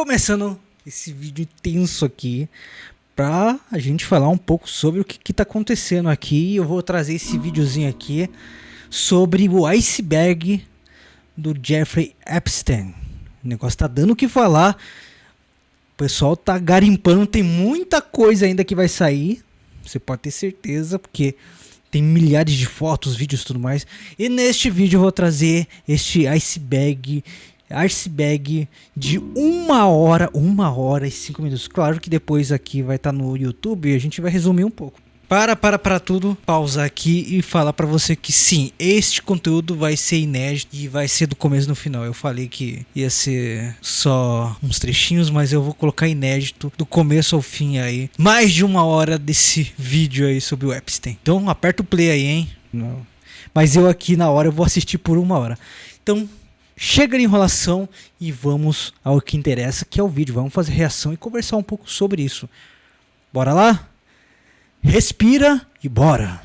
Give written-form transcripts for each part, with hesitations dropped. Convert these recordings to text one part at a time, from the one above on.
começando esse vídeo intenso aqui pra a gente falar um pouco sobre o que tá acontecendo aqui. Eu vou trazer esse videozinho aqui sobre o iceberg do Jeffrey Epstein. O negócio tá dando o que falar. O pessoal tá garimpando, tem muita coisa ainda que vai sair. Você pode ter certeza, porque tem milhares de fotos, vídeos e tudo mais. E neste vídeo eu vou trazer este iceberg de 1 hora e 5 minutos. Claro que depois aqui vai estar no YouTube e a gente vai resumir um pouco. Para tudo, pausar aqui e falar para você que sim, este conteúdo vai ser inédito e vai ser do começo no final. Eu falei que ia ser só uns trechinhos, mas eu vou colocar inédito do começo ao fim aí. Mais de 1 hora desse vídeo aí sobre o Epstein. Então aperta o play aí, hein? Não. Mas eu aqui na hora eu vou assistir por 1 hora. Então chega de enrolação e vamos ao que interessa, que é o vídeo. Vamos fazer reação e conversar um pouco sobre isso. Bora lá? Respira e bora!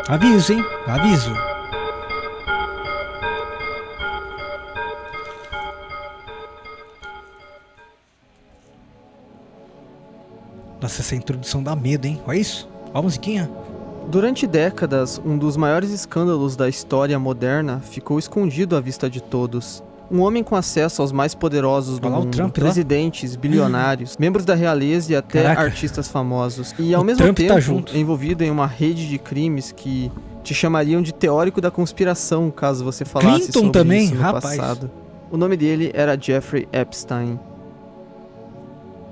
Aviso, hein? Aviso. Nossa, essa introdução dá medo, hein? Olha isso. Olha a musiquinha. Durante décadas, um dos maiores escândalos da história moderna ficou escondido à vista de todos. Um homem com acesso aos mais poderosos do mundo, Trump, presidentes, bilionários, membros da realeza e até artistas famosos. E ao mesmo tempo, envolvido em uma rede de crimes que te chamariam de teórico da conspiração, caso você falasse sobre também, isso no passado. O nome dele era Jeffrey Epstein.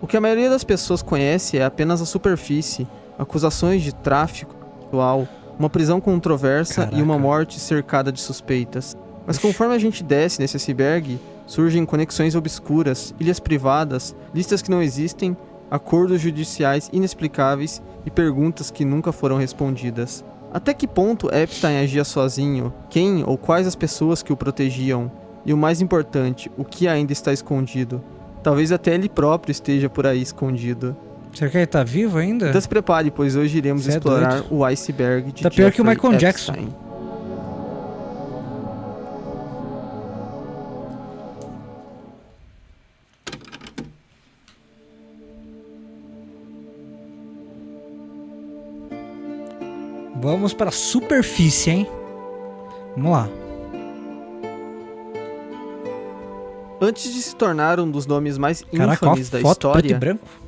O que a maioria das pessoas conhece é apenas a superfície, acusações de tráfico, uma prisão controversa e uma morte cercada de suspeitas. Mas conforme a gente desce nesse iceberg, surgem conexões obscuras, ilhas privadas, listas que não existem, acordos judiciais inexplicáveis e perguntas que nunca foram respondidas. Até que ponto Epstein agia sozinho? Quem ou quais as pessoas que o protegiam? E o mais importante, o que ainda está escondido? Talvez até ele próprio esteja por aí escondido. Será que ele tá vivo ainda? Então se prepare, pois hoje iremos explorar o iceberg de Tá pior que o Jeffrey Michael Epstein. Jackson. Vamos para a superfície, hein? Vamos lá. Antes de se tornar um dos nomes mais infames da história,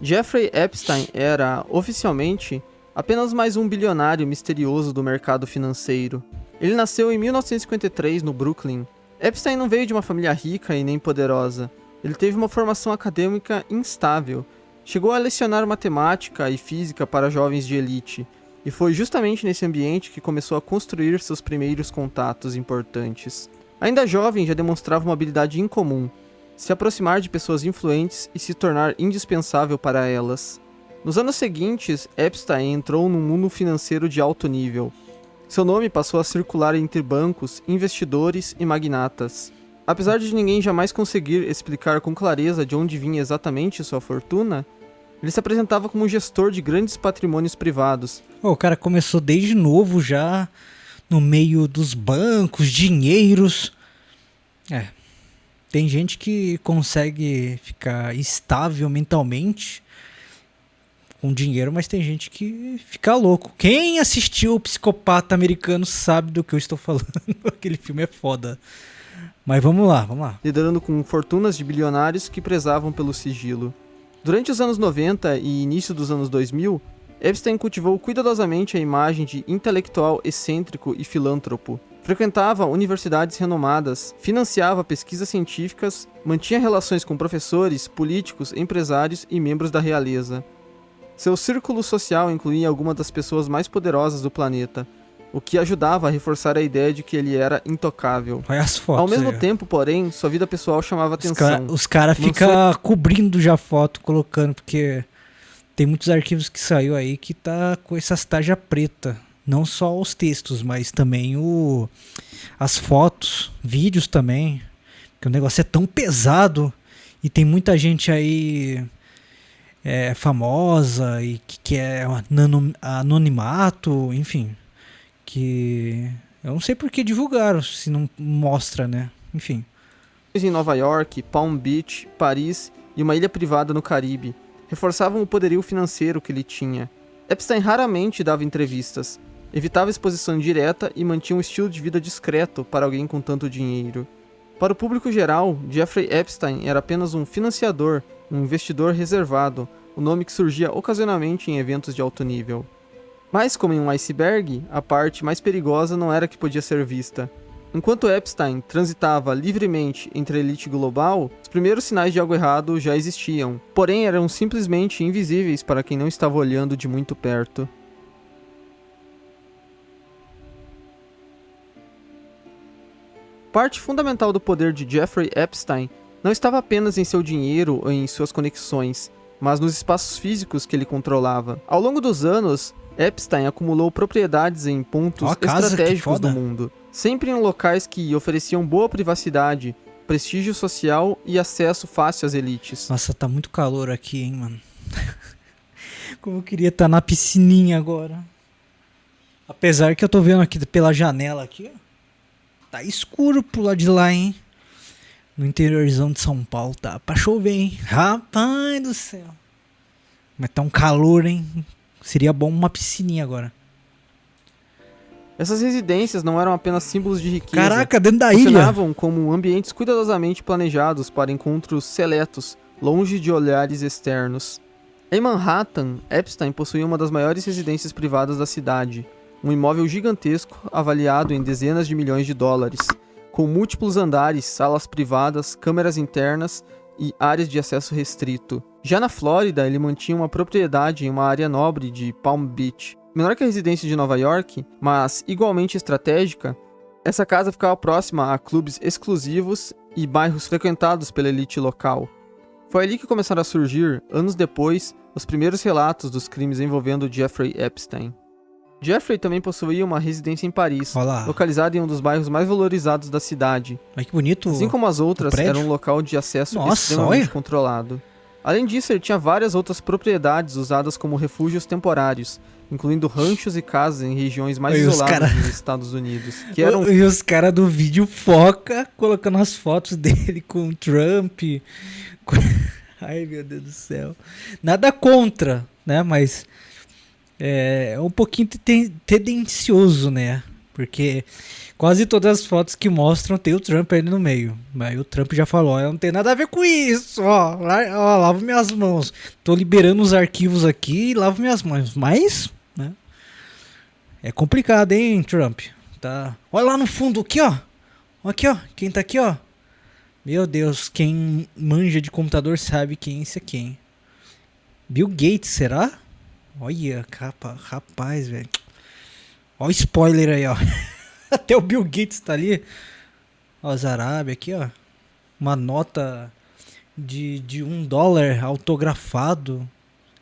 Jeffrey Epstein era, oficialmente, apenas mais um bilionário misterioso do mercado financeiro. Ele nasceu em 1953 no Brooklyn. Epstein não veio de uma família rica e nem poderosa. Ele teve uma formação acadêmica instável. Chegou a lecionar matemática e física para jovens de elite. E foi justamente nesse ambiente que começou a construir seus primeiros contatos importantes. Ainda jovem, já demonstrava uma habilidade incomum: se aproximar de pessoas influentes e se tornar indispensável para elas. Nos anos seguintes, Epstein entrou num mundo financeiro de alto nível. Seu nome passou a circular entre bancos, investidores e magnatas. Apesar de ninguém jamais conseguir explicar com clareza de onde vinha exatamente sua fortuna, ele se apresentava como um gestor de grandes patrimônios privados. O cara começou desde novo já no meio dos bancos, dinheiros. Tem gente que consegue ficar estável mentalmente com dinheiro, mas tem gente que fica louco. Quem assistiu o Psicopata Americano sabe do que eu estou falando. Aquele filme é foda. Mas vamos lá. Liderando com fortunas de bilionários que prezavam pelo sigilo. Durante os anos 90 e início dos anos 2000, Epstein cultivou cuidadosamente a imagem de intelectual excêntrico e filântropo. Frequentava universidades renomadas, financiava pesquisas científicas, mantinha relações com professores, políticos, empresários e membros da realeza. Seu círculo social incluía algumas das pessoas mais poderosas do planeta, o que ajudava a reforçar a ideia de que ele era intocável. Olha as fotos. Ao mesmo tempo, porém, sua vida pessoal chamava atenção. Os caras ficam cobrindo já a foto, colocando, porque tem muitos arquivos que saiu aí que tá com essas tarja preta. Não só os textos, mas também as fotos, vídeos também. Porque o negócio é tão pesado e tem muita gente aí famosa e que quer anonimato, enfim. Que eu não sei por que divulgaram, se não mostra, né? Enfim. Em Nova York, Palm Beach, Paris e uma ilha privada no Caribe reforçavam o poderio financeiro que ele tinha. Epstein raramente dava entrevistas, evitava exposição direta e mantinha um estilo de vida discreto para alguém com tanto dinheiro. Para o público geral, Jeffrey Epstein era apenas um financiador, um investidor reservado, o nome que surgia ocasionalmente em eventos de alto nível. Mas, como em um iceberg, a parte mais perigosa não era a que podia ser vista. Enquanto Epstein transitava livremente entre a elite global, os primeiros sinais de algo errado já existiam, porém eram simplesmente invisíveis para quem não estava olhando de muito perto. Parte fundamental do poder de Jeffrey Epstein não estava apenas em seu dinheiro ou em suas conexões, mas nos espaços físicos que ele controlava. Ao longo dos anos, Epstein acumulou propriedades em pontos estratégicos do mundo, sempre em locais que ofereciam boa privacidade, prestígio social e acesso fácil às elites. Nossa, tá muito calor aqui, hein, mano. Como eu queria estar na piscininha agora. Apesar que eu tô vendo aqui pela janela aqui, ó. Tá escuro pro lado de lá, hein? No interiorzão de São Paulo, tá pra chover, hein? Rapaz do céu. Mas tá um calor, hein? Seria bom uma piscininha agora. Essas residências não eram apenas símbolos de riqueza. Caraca, dentro da ilha. Funcionavam como ambientes cuidadosamente planejados para encontros seletos, longe de olhares externos. Em Manhattan, Epstein possuía uma das maiores residências privadas da cidade. Um imóvel gigantesco, avaliado em dezenas de milhões de dólares, com múltiplos andares, salas privadas, câmeras internas e áreas de acesso restrito. Já na Flórida, ele mantinha uma propriedade em uma área nobre de Palm Beach. Menor que a residência de Nova York, mas igualmente estratégica, essa casa ficava próxima a clubes exclusivos e bairros frequentados pela elite local. Foi ali que começaram a surgir, anos depois, os primeiros relatos dos crimes envolvendo Jeffrey Epstein. Jeffrey também possuía uma residência em Paris, localizada em um dos bairros mais valorizados da cidade. Ai, que bonito. Assim como as outras, era um local de acesso extremamente controlado. Além disso, ele tinha várias outras propriedades usadas como refúgios temporários, incluindo ranchos e casas em regiões mais isoladas dos Estados Unidos. E os caras do vídeo foca colocando as fotos dele com Trump. Ai, meu Deus do céu. Nada contra, né? Mas é um pouquinho tendencioso, né? Porque quase todas as fotos que mostram tem o Trump ali no meio. Aí o Trump já falou, não tem nada a ver com isso, ó, lavo minhas mãos. Tô liberando os arquivos aqui e lavo minhas mãos. Mas, né? É complicado, hein, Trump? Tá. Olha lá no fundo, aqui, ó. Aqui, ó. Quem tá aqui, ó. Meu Deus, quem manja de computador sabe quem é esse aqui, hein? Bill Gates, será? Olha, rapaz, velho. Olha o spoiler aí, ó. Até o Bill Gates tá ali. Ó, os Arábia aqui, ó. Uma nota de $1 autografado.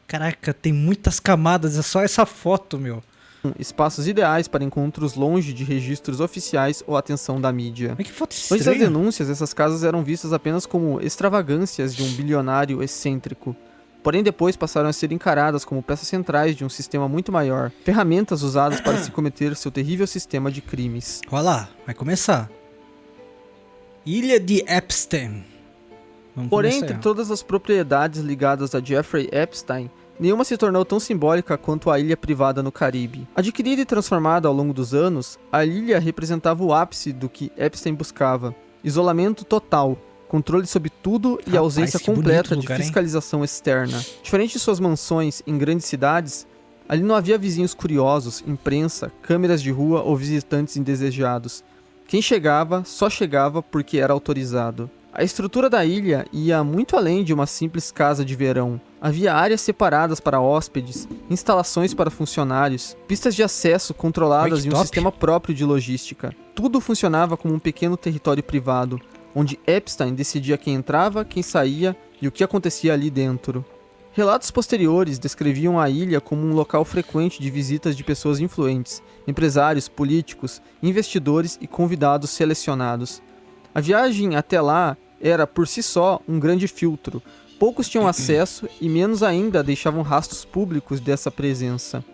Caraca, tem muitas camadas. É só essa foto, meu. Espaços ideais para encontros longe de registros oficiais ou atenção da mídia. Mas que foto estranha. Antes das denúncias, essas casas eram vistas apenas como extravagâncias de um bilionário excêntrico. Porém, depois passaram a ser encaradas como peças centrais de um sistema muito maior, ferramentas usadas para se cometer seu terrível sistema de crimes. Olha lá, vai começar. Ilha de Epstein. Porém, entre todas as propriedades ligadas a Jeffrey Epstein, nenhuma se tornou tão simbólica quanto a ilha privada no Caribe. Adquirida e transformada ao longo dos anos, a ilha representava o ápice do que Epstein buscava: isolamento total, controle sobre tudo e ausência completa de fiscalização externa. Diferente de suas mansões em grandes cidades, ali não havia vizinhos curiosos, imprensa, câmeras de rua ou visitantes indesejados. Quem chegava, só chegava porque era autorizado. A estrutura da ilha ia muito além de uma simples casa de verão. Havia áreas separadas para hóspedes, instalações para funcionários, pistas de acesso controladas e um sistema próprio de logística. Tudo funcionava como um pequeno território privado, onde Epstein decidia quem entrava, quem saía e o que acontecia ali dentro. Relatos posteriores descreviam a ilha como um local frequente de visitas de pessoas influentes, empresários, políticos, investidores e convidados selecionados. A viagem até lá era, por si só, um grande filtro. Poucos tinham acesso e menos ainda deixavam rastros públicos dessa presença.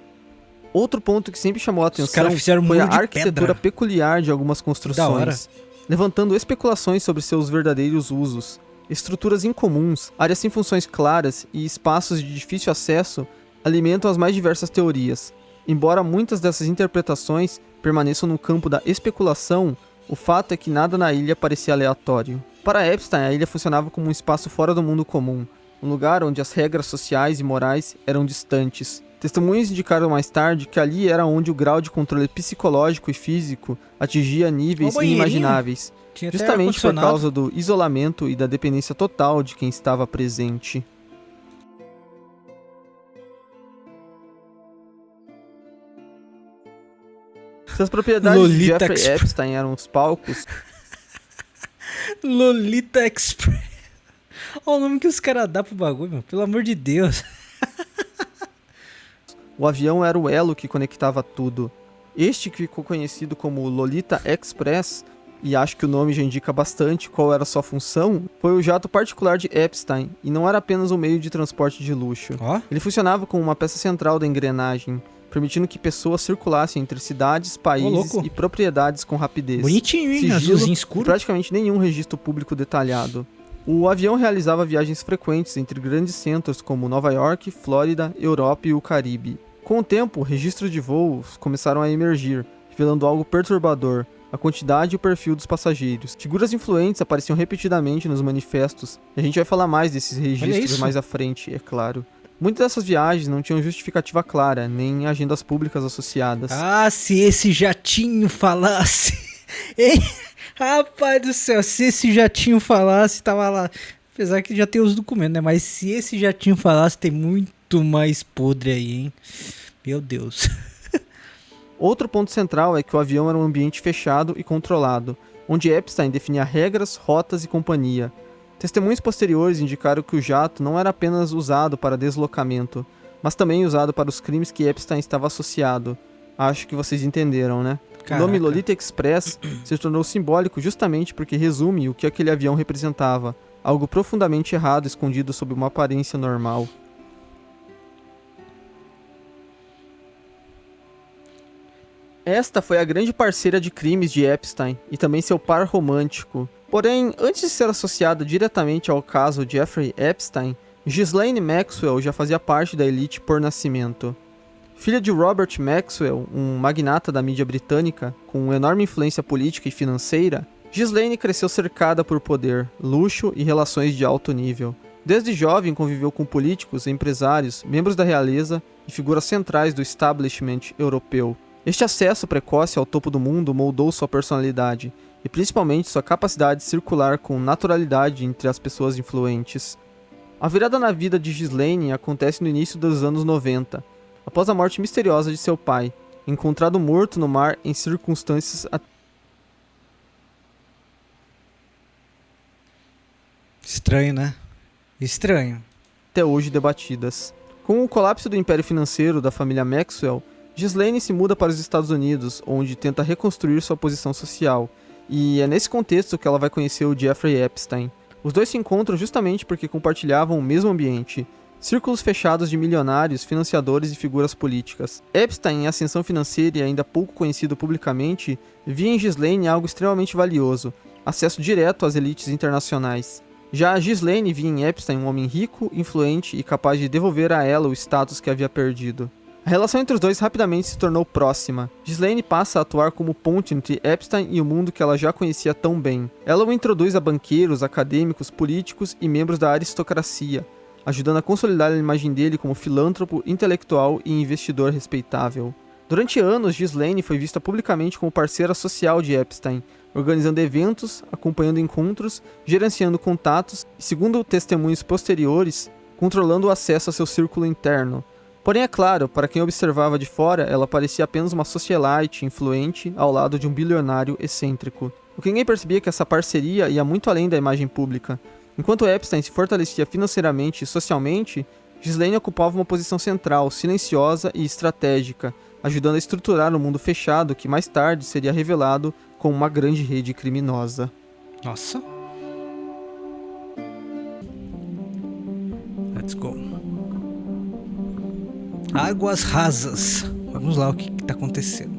Outro ponto que sempre chamou a atenção foi a arquitetura peculiar de algumas construções, levantando especulações sobre seus verdadeiros usos. Estruturas incomuns, áreas sem funções claras e espaços de difícil acesso alimentam as mais diversas teorias. Embora muitas dessas interpretações permaneçam no campo da especulação, o fato é que nada na ilha parecia aleatório. Para Epstein, a ilha funcionava como um espaço fora do mundo comum, um lugar onde as regras sociais e morais eram distantes. Testemunhas indicaram mais tarde que ali era onde o grau de controle psicológico e físico atingia níveis inimagináveis, justamente por causa do isolamento e da dependência total de quem estava presente. Se as propriedades de Jeffrey Epstein eram os palcos... Lolita Express. Olha o nome que os caras dão pro bagulho, meu. Pelo amor de Deus. O avião era o elo que conectava tudo. Este que ficou conhecido como Lolita Express, e acho que o nome já indica bastante qual era a sua função, foi o jato particular de Epstein, e não era apenas um meio de transporte de luxo. Ele funcionava como uma peça central da engrenagem, permitindo que pessoas circulassem entre cidades, países e propriedades com rapidez. Bonitinho, hein? Azulzinho escuro. E praticamente nenhum registro público detalhado. O avião realizava viagens frequentes entre grandes centros como Nova York, Flórida, Europa e o Caribe. Com o tempo, registros de voos começaram a emergir, revelando algo perturbador: a quantidade e o perfil dos passageiros. Figuras influentes apareciam repetidamente nos manifestos, e a gente vai falar mais desses registros mais à frente, é claro. Muitas dessas viagens não tinham justificativa clara, nem agendas públicas associadas. Ah, se esse jatinho falasse... Hein? Rapaz do céu, se esse jatinho falasse, tava lá... Apesar que já tem os documentos, né? Mas se esse jatinho falasse, tem muito mais podre aí, hein? Meu Deus. Outro ponto central é que o avião era um ambiente fechado e controlado, onde Epstein definia regras, rotas e companhia. Testemunhos posteriores indicaram que o jato não era apenas usado para deslocamento, mas também usado para os crimes que Epstein estava associado. Acho que vocês entenderam, né? Caraca. O nome Lolita Express se tornou simbólico justamente porque resume o que aquele avião representava, algo profundamente errado escondido sob uma aparência normal. Esta foi a grande parceira de crimes de Epstein e também seu par romântico. Porém, antes de ser associada diretamente ao caso Jeffrey Epstein, Ghislaine Maxwell já fazia parte da elite por nascimento. Filha de Robert Maxwell, um magnata da mídia britânica, com enorme influência política e financeira, Ghislaine cresceu cercada por poder, luxo e relações de alto nível. Desde jovem conviveu com políticos, empresários, membros da realeza e figuras centrais do establishment europeu. Este acesso precoce ao topo do mundo moldou sua personalidade, e principalmente sua capacidade de circular com naturalidade entre as pessoas influentes. A virada na vida de Ghislaine acontece no início dos anos 90, após a morte misteriosa de seu pai, encontrado morto no mar em circunstâncias estranho, né? Estranho. Até hoje debatidas. Com o colapso do império financeiro da família Maxwell, Ghislaine se muda para os Estados Unidos, onde tenta reconstruir sua posição social, e é nesse contexto que ela vai conhecer o Jeffrey Epstein. Os dois se encontram justamente porque compartilhavam o mesmo ambiente, círculos fechados de milionários, financiadores e figuras políticas. Epstein, em ascensão financeira e ainda pouco conhecido publicamente, via em Ghislaine algo extremamente valioso, acesso direto às elites internacionais. Já a Ghislaine via em Epstein um homem rico, influente e capaz de devolver a ela o status que havia perdido. A relação entre os dois rapidamente se tornou próxima. Ghislaine passa a atuar como ponte entre Epstein e o mundo que ela já conhecia tão bem. Ela o introduz a banqueiros, acadêmicos, políticos e membros da aristocracia, ajudando a consolidar a imagem dele como filântropo, intelectual e investidor respeitável. Durante anos, Ghislaine foi vista publicamente como parceira social de Epstein, organizando eventos, acompanhando encontros, gerenciando contatos e, segundo testemunhos posteriores, controlando o acesso a seu círculo interno. Porém, é claro, para quem observava de fora, ela parecia apenas uma socialite influente ao lado de um bilionário excêntrico. O que ninguém percebia é que essa parceria ia muito além da imagem pública. Enquanto Epstein se fortalecia financeiramente e socialmente, Ghislaine ocupava uma posição central, silenciosa e estratégica, ajudando a estruturar um mundo fechado que mais tarde seria revelado como uma grande rede criminosa. Nossa. Let's go. Águas rasas. Vamos lá, o que tá acontecendo.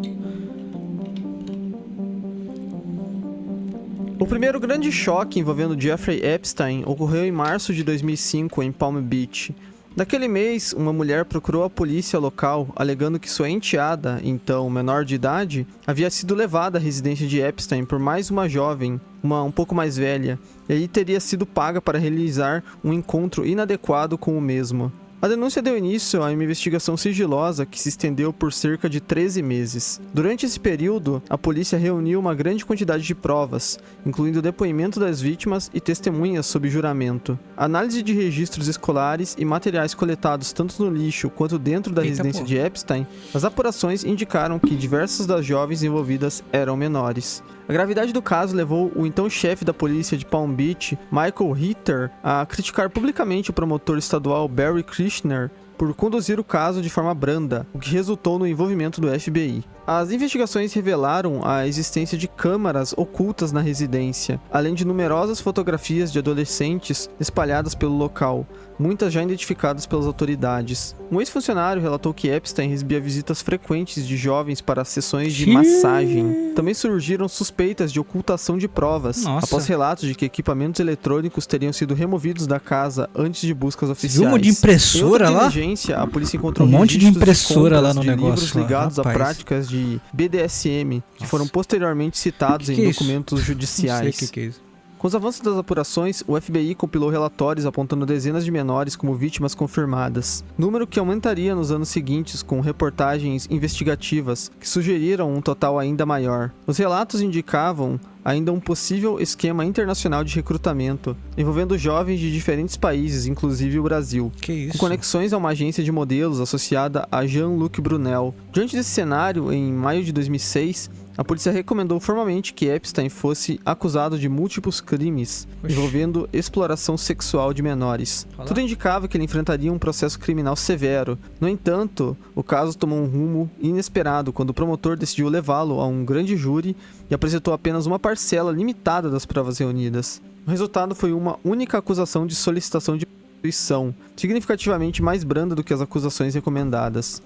O primeiro grande choque envolvendo Jeffrey Epstein ocorreu em março de 2005 em Palm Beach. Naquele mês, uma mulher procurou a polícia local alegando que sua enteada, então menor de idade, havia sido levada à residência de Epstein por mais uma jovem, uma um pouco mais velha, e aí teria sido paga para realizar um encontro inadequado com o mesmo. A denúncia deu início a uma investigação sigilosa que se estendeu por cerca de 13 meses. Durante esse período, a polícia reuniu uma grande quantidade de provas, incluindo o depoimento das vítimas e testemunhas sob juramento. A análise de registros escolares e materiais coletados tanto no lixo quanto dentro da residência de Epstein, as apurações indicaram que diversas das jovens envolvidas eram menores. A gravidade do caso levou o então chefe da polícia de Palm Beach, Michael Ritter, a criticar publicamente o promotor estadual Barry Kirshner por conduzir o caso de forma branda, o que resultou no envolvimento do FBI. As investigações revelaram a existência de câmaras ocultas na residência, além de numerosas fotografias de adolescentes espalhadas pelo local, muitas já identificadas pelas autoridades. Um ex-funcionário relatou que Epstein recebia visitas frequentes de jovens para sessões de massagem. Também surgiram suspeitas de ocultação de provas, após relatos de que equipamentos eletrônicos teriam sido removidos da casa antes de buscas oficiais. Viu uma de impressora lá? A polícia encontrou um monte de impressora lá no negócio. Livros ligados a práticas de BDSM, que foram posteriormente citados em documentos judiciais. Não sei o que é isso. Com os avanços das apurações, o FBI compilou relatórios apontando dezenas de menores como vítimas confirmadas, número que aumentaria nos anos seguintes com reportagens investigativas que sugeriram um total ainda maior. Os relatos indicavam ainda um possível esquema internacional de recrutamento, envolvendo jovens de diferentes países, inclusive o Brasil, com conexões a uma agência de modelos associada a Jean-Luc Brunel. Diante desse cenário, em maio de 2006, a polícia recomendou formalmente que Epstein fosse acusado de múltiplos crimes envolvendo exploração sexual de menores. Tudo indicava que ele enfrentaria um processo criminal severo. No entanto, o caso tomou um rumo inesperado quando o promotor decidiu levá-lo a um grande júri e apresentou apenas uma parcela limitada das provas reunidas. O resultado foi uma única acusação de solicitação de prostituição, significativamente mais branda do que as acusações recomendadas.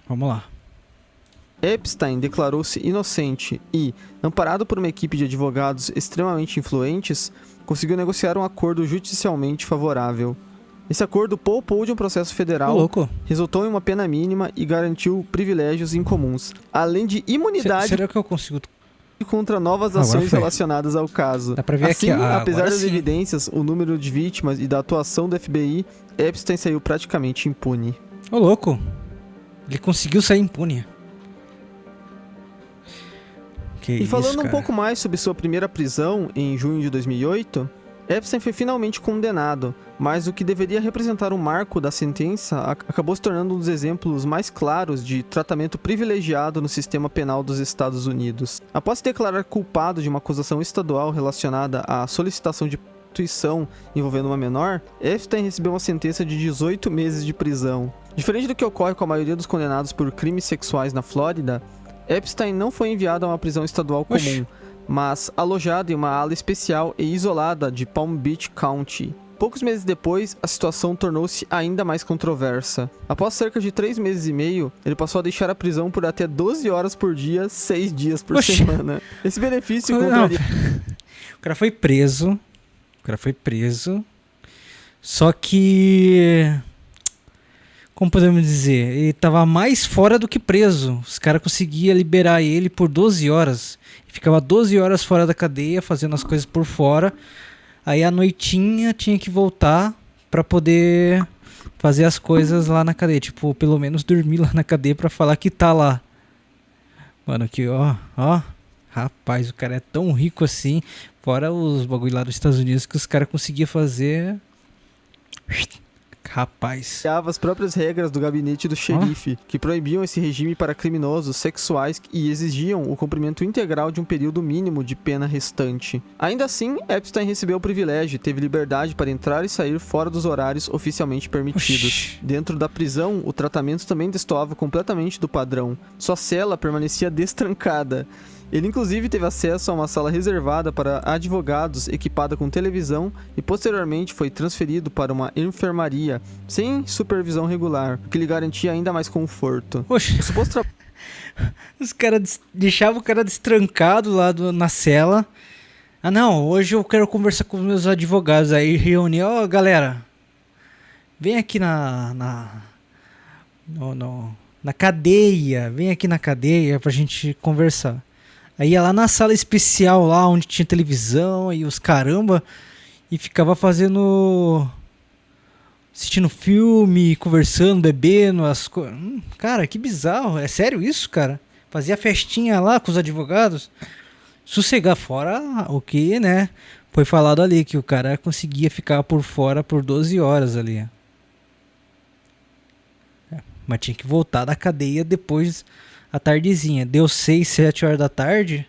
Vamos lá. Epstein declarou-se inocente e, amparado por uma equipe de advogados extremamente influentes, conseguiu negociar um acordo judicialmente favorável. Esse acordo poupou de um processo federal, resultou em uma pena mínima e garantiu privilégios incomuns, além de imunidade. Será que eu consigo contra novas ações relacionadas ao caso? Dá pra ver assim, aqui, apesar das evidências, o número de vítimas e da atuação do FBI, Epstein saiu praticamente impune. Ô louco, ele conseguiu sair impune. E falando um pouco mais sobre sua primeira prisão, em junho de 2008, Epstein foi finalmente condenado, mas o que deveria representar um marco da sentença acabou se tornando um dos exemplos mais claros de tratamento privilegiado no sistema penal dos Estados Unidos. Após se declarar culpado de uma acusação estadual relacionada à solicitação de prostituição envolvendo uma menor, Epstein recebeu uma sentença de 18 meses de prisão. Diferente do que ocorre com a maioria dos condenados por crimes sexuais na Flórida, Epstein não foi enviado a uma prisão estadual comum, mas alojado em uma ala especial e isolada de Palm Beach County. Poucos meses depois, a situação tornou-se ainda mais controversa. Após cerca de 3 meses e meio, ele passou a deixar a prisão por até 12 horas por dia, 6 dias por semana. Esse benefício contraria... O cara foi preso. Só que... Como podemos dizer? Ele estava mais fora do que preso. Os caras conseguiam liberar ele por 12 horas. Ele ficava 12 horas fora da cadeia, fazendo as coisas por fora. Aí à noitinha tinha que voltar para poder fazer as coisas lá na cadeia. Tipo, pelo menos dormir lá na cadeia para falar que tá lá. Mano, aqui, ó. Rapaz, o cara é tão rico assim. Fora os bagulho lá dos Estados Unidos que os caras conseguiam fazer... Rapaz. As próprias regras do gabinete do xerife, que proibiam esse regime para criminosos sexuais e exigiam o cumprimento integral de um período mínimo de pena restante. Ainda assim, Epstein recebeu o privilégio e teve liberdade para entrar e sair fora dos horários oficialmente permitidos. Dentro da prisão, o tratamento também destoava completamente do padrão. Sua cela permanecia destrancada Ele inclusive teve acesso a uma sala reservada para advogados equipada com televisão e posteriormente foi transferido para uma enfermaria sem supervisão regular, o que lhe garantia ainda mais conforto. Poxa, os caras deixavam o cara destrancado lá na cela. Ah não, hoje eu quero conversar com os meus advogados. Aí reuni, ó galera, vem aqui na cadeia, vem aqui na cadeia pra gente conversar. Aí ia lá na sala especial, lá onde tinha televisão e os caramba, e ficava assistindo filme, conversando, bebendo, as coisas. Cara, que bizarro, é sério isso, cara? Fazia festinha lá com os advogados, sossegar fora o que, né, foi falado ali, que o cara conseguia ficar por fora por 12 horas ali. Mas tinha que voltar da cadeia depois, à tardezinha. Deu 6, 7 horas da tarde.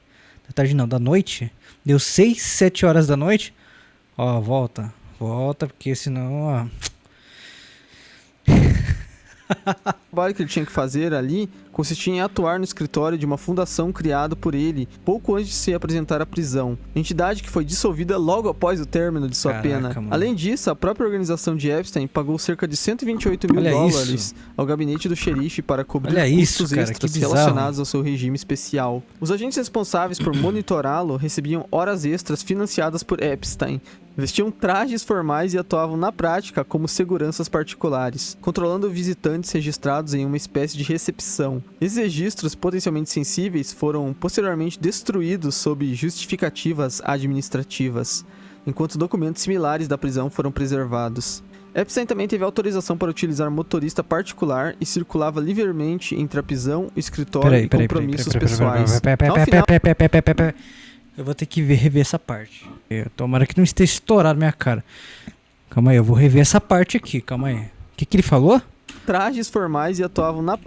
Da tarde não, da noite. Deu 6, 7 horas da noite. Ó, volta, porque senão, ó... O trabalho que ele tinha que fazer ali consistia em atuar no escritório de uma fundação criada por ele pouco antes de se apresentar à prisão, entidade que foi dissolvida logo após o término de sua pena. Mano. Além disso, a própria organização de Epstein pagou cerca de 128 mil dólares ao gabinete do xerife para cobrir custos extras relacionados ao seu regime especial. Os agentes responsáveis por monitorá-lo recebiam horas extras financiadas por Epstein, vestiam trajes formais e atuavam na prática como seguranças particulares, controlando visitantes registrados em uma espécie de recepção. Esses registros potencialmente sensíveis foram posteriormente destruídos sob justificativas administrativas, enquanto documentos similares da prisão foram preservados. Epstein também teve autorização para utilizar motorista particular e circulava livremente entre a prisão, o escritório e compromissos pessoais. Eu vou ter que rever essa parte. Tomara que não esteja estourado minha cara. Calma aí, eu vou rever essa parte aqui. Calma aí. O que ele falou? Trajes formais e atuavam na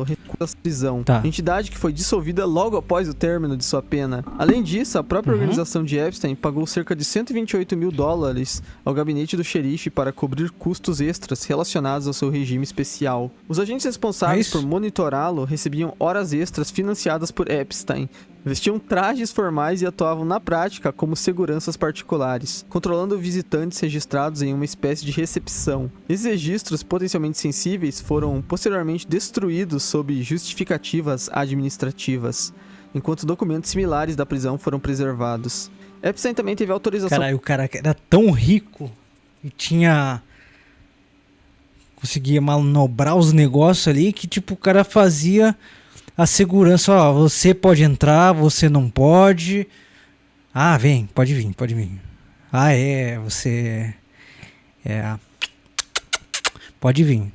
prisão. Tá. Entidade que foi dissolvida logo após o término de sua pena. Além disso, a própria organização de Epstein pagou cerca de 128 mil dólares ao gabinete do xerife para cobrir custos extras relacionados ao seu regime especial. Os agentes responsáveis por monitorá-lo recebiam horas extras financiadas por Epstein, vestiam trajes formais e atuavam na prática como seguranças particulares, controlando visitantes registrados em uma espécie de recepção. Esses registros potencialmente sensíveis foram posteriormente destruídos sob justificativas administrativas, enquanto documentos similares da prisão foram preservados. Epstein também teve autorização... Caralho, o cara era tão rico e conseguia manobrar os negócios ali que tipo o cara fazia... A segurança, ó, você pode entrar, você não pode. Ah, pode vir. Ah, você... Pode vir.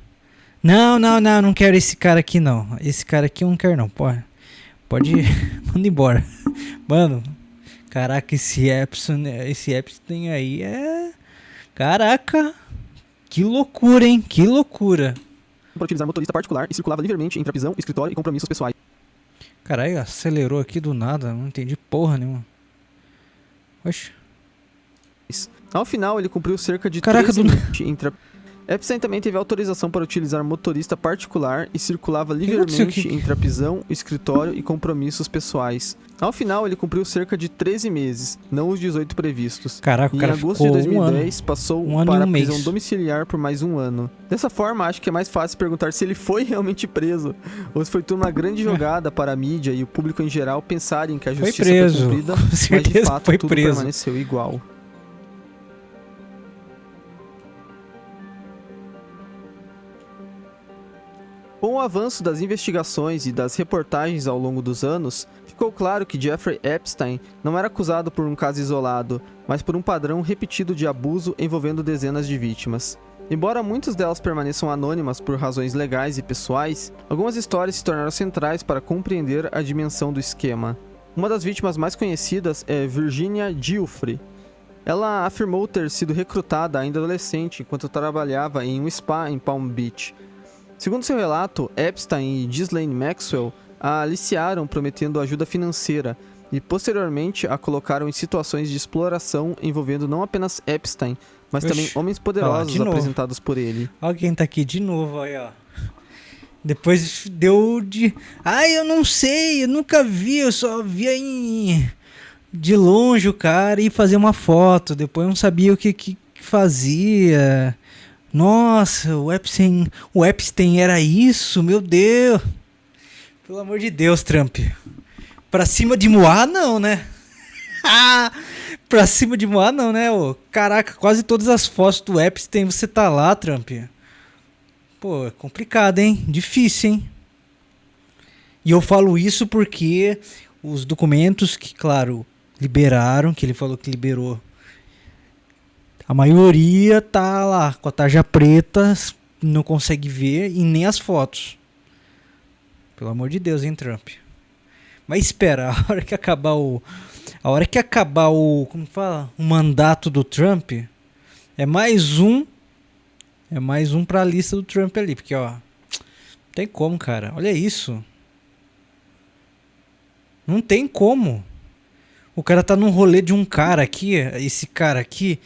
Não quero esse cara aqui não. Esse cara aqui eu não quero não, pode manda embora. Mano, caraca, esse Epstein aí é... Caraca, que loucura, hein, que loucura. Para utilizar motorista particular e circulava livremente entre a prisão, escritório e compromissos pessoais. Caralho, acelerou aqui do nada, não entendi porra nenhuma. Oxe. Ao final, ele cumpriu cerca de 13 minutos entre a... Epstein também teve autorização para utilizar motorista particular e circulava livremente entre a prisão, escritório e compromissos pessoais. Ao final, ele cumpriu cerca de 13 meses, não os 18 previstos. Caraca, o cara em agosto de 2010, passou para a prisão domiciliar por mais um ano. Dessa forma, acho que é mais fácil perguntar se ele foi realmente preso, ou se foi tudo uma grande jogada para a mídia e o público em geral pensarem que a justiça foi cumprida, mas de fato tudo permaneceu igual. Com o avanço das investigações e das reportagens ao longo dos anos, ficou claro que Jeffrey Epstein não era acusado por um caso isolado, mas por um padrão repetido de abuso envolvendo dezenas de vítimas. Embora muitas delas permaneçam anônimas por razões legais e pessoais, algumas histórias se tornaram centrais para compreender a dimensão do esquema. Uma das vítimas mais conhecidas é Virginia Giuffre. Ela afirmou ter sido recrutada ainda adolescente enquanto trabalhava em um spa em Palm Beach. Segundo seu relato, Epstein e Ghislaine Maxwell a aliciaram prometendo ajuda financeira e posteriormente a colocaram em situações de exploração envolvendo não apenas Epstein, mas também homens poderosos apresentados por ele. Alguém tá aqui de novo aí, ó. Depois deu de... eu não sei, eu nunca vi, eu só via de longe o cara e fazer uma foto. Depois eu não sabia o que fazia. Nossa, o Epstein era isso, meu Deus. Pelo amor de Deus, Trump. Pra cima de Moá, não, né? Pra cima de Moá, não, né? Caraca, quase todas as fotos do Epstein você tá lá, Trump. Pô, é complicado, hein? Difícil, hein? E eu falo isso porque os documentos que, claro, liberaram, que ele falou que liberou, a maioria tá lá com a tarja preta, não consegue ver, e nem as fotos. Pelo amor de Deus, hein, Trump? Mas espera, a hora que acabar o como fala? O mandato do Trump, é mais um pra lista do Trump ali, porque ó, não tem como, cara. Olha isso. Não tem como. O cara tá num rolê de um cara aqui, esse cara aqui,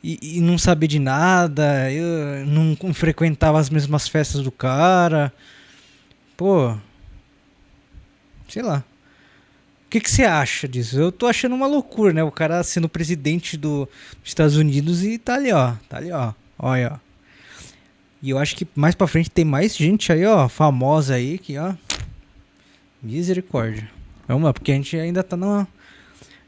e não sabia de nada, eu não frequentava as mesmas festas do cara. Pô, sei lá. O que você acha disso? Eu tô achando uma loucura, né? O cara sendo presidente dos Estados Unidos e tá ali, ó. Olha, ó. E eu acho que mais pra frente tem mais gente aí, ó, famosa aí, que, ó, misericórdia. Vamos lá, porque a gente ainda tá a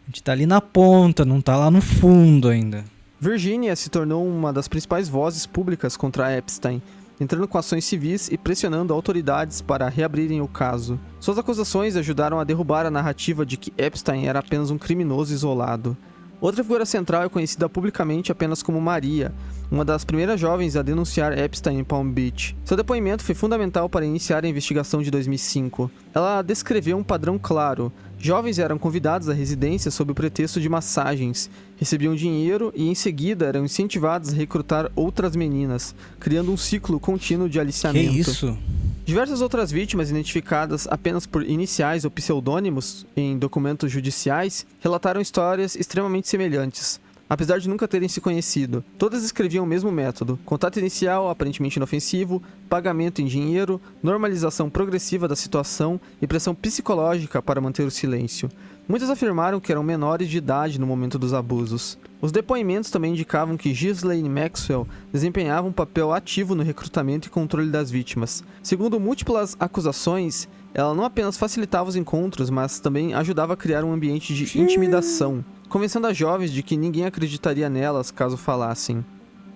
gente tá ali na ponta, não tá lá no fundo ainda. Virginia se tornou uma das principais vozes públicas contra Epstein, entrando com ações civis e pressionando autoridades para reabrirem o caso. Suas acusações ajudaram a derrubar a narrativa de que Epstein era apenas um criminoso isolado. Outra figura central é conhecida publicamente apenas como Maria, uma das primeiras jovens a denunciar Epstein em Palm Beach. Seu depoimento foi fundamental para iniciar a investigação de 2005. Ela descreveu um padrão claro. Jovens eram convidados à residência sob o pretexto de massagens, recebiam dinheiro e em seguida eram incentivados a recrutar outras meninas, criando um ciclo contínuo de aliciamento. Que isso? Diversas outras vítimas identificadas apenas por iniciais ou pseudônimos em documentos judiciais relataram histórias extremamente semelhantes, apesar de nunca terem se conhecido. Todas descreviam o mesmo método: contato inicial aparentemente inofensivo, pagamento em dinheiro, normalização progressiva da situação e pressão psicológica para manter o silêncio. Muitas afirmaram que eram menores de idade no momento dos abusos. Os depoimentos também indicavam que Ghislaine Maxwell desempenhava um papel ativo no recrutamento e controle das vítimas. Segundo múltiplas acusações, ela não apenas facilitava os encontros, mas também ajudava a criar um ambiente de intimidação, convencendo as jovens de que ninguém acreditaria nelas caso falassem.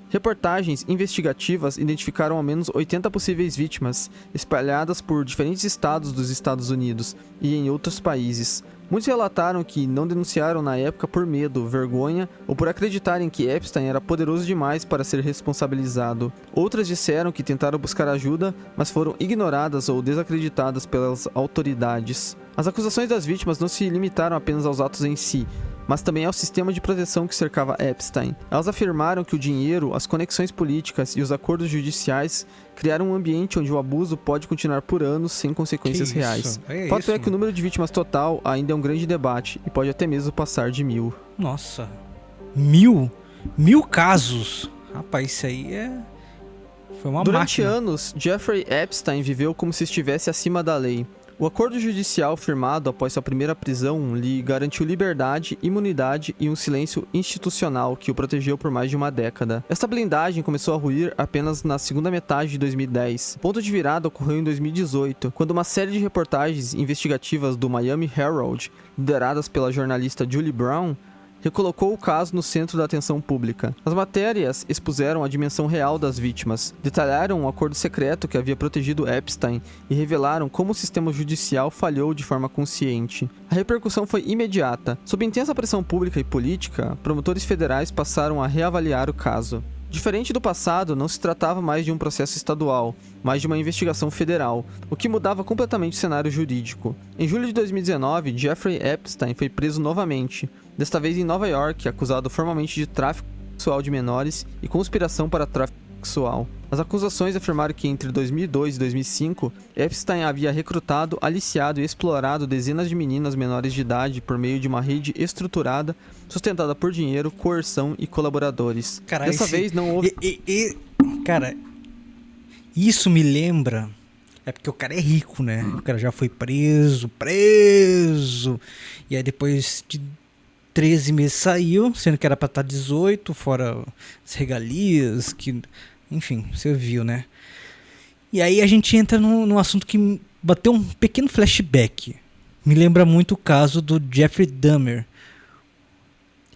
Reportagens investigativas identificaram ao menos 80 possíveis vítimas, espalhadas por diferentes estados dos Estados Unidos e em outros países. Muitos relataram que não denunciaram na época por medo, vergonha ou por acreditarem que Epstein era poderoso demais para ser responsabilizado. Outras disseram que tentaram buscar ajuda, mas foram ignoradas ou desacreditadas pelas autoridades. As acusações das vítimas não se limitaram apenas aos atos em si, mas também ao sistema de proteção que cercava Epstein. Elas afirmaram que o dinheiro, as conexões políticas e os acordos judiciais criaram um ambiente onde o abuso pode continuar por anos sem consequências reais. Fato é que o número de vítimas total ainda é um grande debate e pode até mesmo passar de 1000. Nossa, 1000? 1000 casos? Rapaz, isso aí foi uma Durante máquina. anos, Jeffrey Epstein viveu como se estivesse acima da lei. O acordo judicial firmado após sua primeira prisão lhe garantiu liberdade, imunidade e um silêncio institucional que o protegeu por mais de uma década. Esta blindagem começou a ruir apenas na segunda metade de 2010. O ponto de virada ocorreu em 2018, quando uma série de reportagens investigativas do Miami Herald, lideradas pela jornalista Julie Brown, recolocou o caso no centro da atenção pública. As matérias expuseram a dimensão real das vítimas, detalharam um acordo secreto que havia protegido Epstein e revelaram como o sistema judicial falhou de forma consciente. A repercussão foi imediata. Sob intensa pressão pública e política, promotores federais passaram a reavaliar o caso. Diferente do passado, não se tratava mais de um processo estadual, mas de uma investigação federal, o que mudava completamente o cenário jurídico. Em julho de 2019, Jeffrey Epstein foi preso novamente, desta vez em Nova York, acusado formalmente de tráfico sexual de menores e conspiração para tráfico sexual. As acusações afirmaram que entre 2002 e 2005, Epstein havia recrutado, aliciado e explorado dezenas de meninas menores de idade por meio de uma rede estruturada, sustentada por dinheiro, coerção e colaboradores. Cara, Dessa vez não houve... Cara, Isso me lembra... É porque o cara é rico, né? O cara já foi preso. E aí depois de 13 meses saiu, sendo que era pra estar 18, fora as regalias, que... Enfim, você viu, né? E aí a gente entra num assunto que bateu um pequeno flashback. Me lembra muito o caso do Jeffrey Dahmer.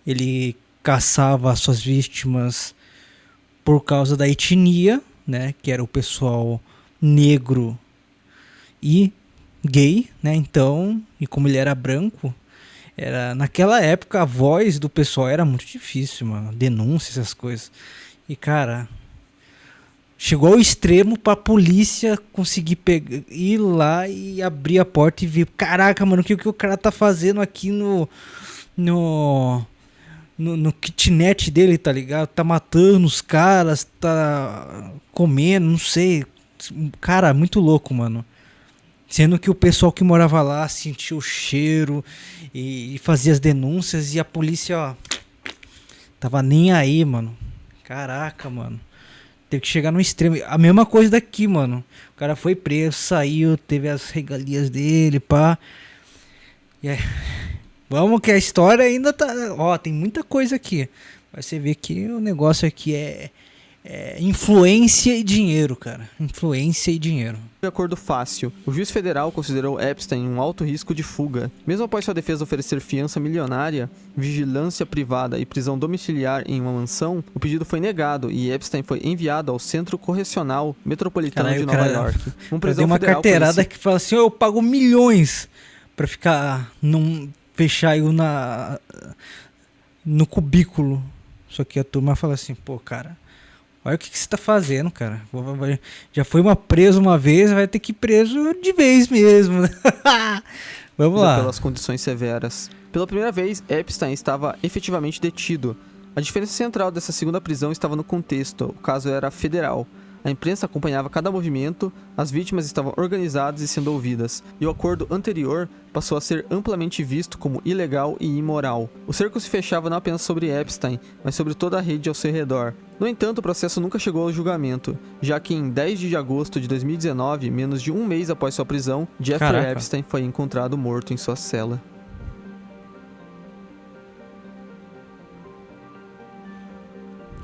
Ele caçava suas vítimas por causa da etnia, né? Que era o pessoal negro e gay, né? Então, e como ele era branco, naquela época a voz do pessoal era muito difícil, mano. Denúncia, essas coisas. E cara, chegou ao extremo pra polícia conseguir ir lá e abrir a porta e ver, caraca, mano, o que o cara tá fazendo aqui no kitnet dele, tá ligado? Tá matando os caras, tá comendo, não sei. Cara, muito louco, mano. Sendo que o pessoal que morava lá sentiu o cheiro e fazia as denúncias e a polícia, ó, tava nem aí, mano. Caraca, mano. Teve que chegar no extremo. A mesma coisa daqui, mano. O cara foi preso, saiu, teve as regalias dele, pá. E aí, vamos que a história ainda tá... Ó, tem muita coisa aqui. Mas você vê que o negócio aqui é influência e dinheiro, cara. Influência e dinheiro. De acordo fácil, o juiz federal considerou Epstein um alto risco de fuga. Mesmo após sua defesa oferecer fiança milionária, vigilância privada e prisão domiciliar em uma mansão, o pedido foi negado e Epstein foi enviado ao Centro Correcional Metropolitano de Nova York. Tem uma carteirada que fala assim, eu pago milhões pra ficar fechar eu no cubículo. Só que a turma fala assim, pô, cara, olha o que você tá fazendo, cara. Já foi preso uma vez, vai ter que ir preso de vez mesmo. Vamos lá. Pelas condições severas. Pela primeira vez, Epstein estava efetivamente detido. A diferença central dessa segunda prisão estava no contexto. O caso era federal. A imprensa acompanhava cada movimento, as vítimas estavam organizadas e sendo ouvidas, e o acordo anterior passou a ser amplamente visto como ilegal e imoral. O cerco se fechava não apenas sobre Epstein, mas sobre toda a rede ao seu redor. No entanto, o processo nunca chegou ao julgamento, já que em 10 de agosto de 2019, menos de um mês após sua prisão, Jeffrey Epstein foi encontrado morto em sua cela.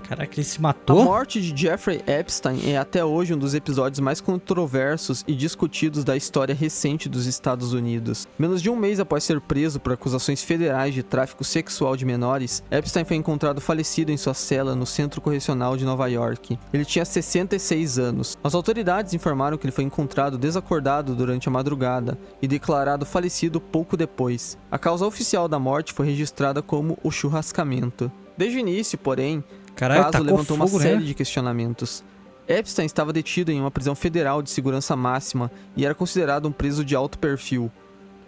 Caraca, ele se matou? A morte de Jeffrey Epstein é até hoje um dos episódios mais controversos e discutidos da história recente dos Estados Unidos. Menos de um mês após ser preso por acusações federais de tráfico sexual de menores, Epstein foi encontrado falecido em sua cela no Centro Correcional de Nova York. Ele tinha 66 anos. As autoridades informaram que ele foi encontrado desacordado durante a madrugada e declarado falecido pouco depois. A causa oficial da morte foi registrada como o churrascamento. Desde o início, porém, o caso levantou uma série de questionamentos. Epstein estava detido em uma prisão federal de segurança máxima e era considerado um preso de alto perfil.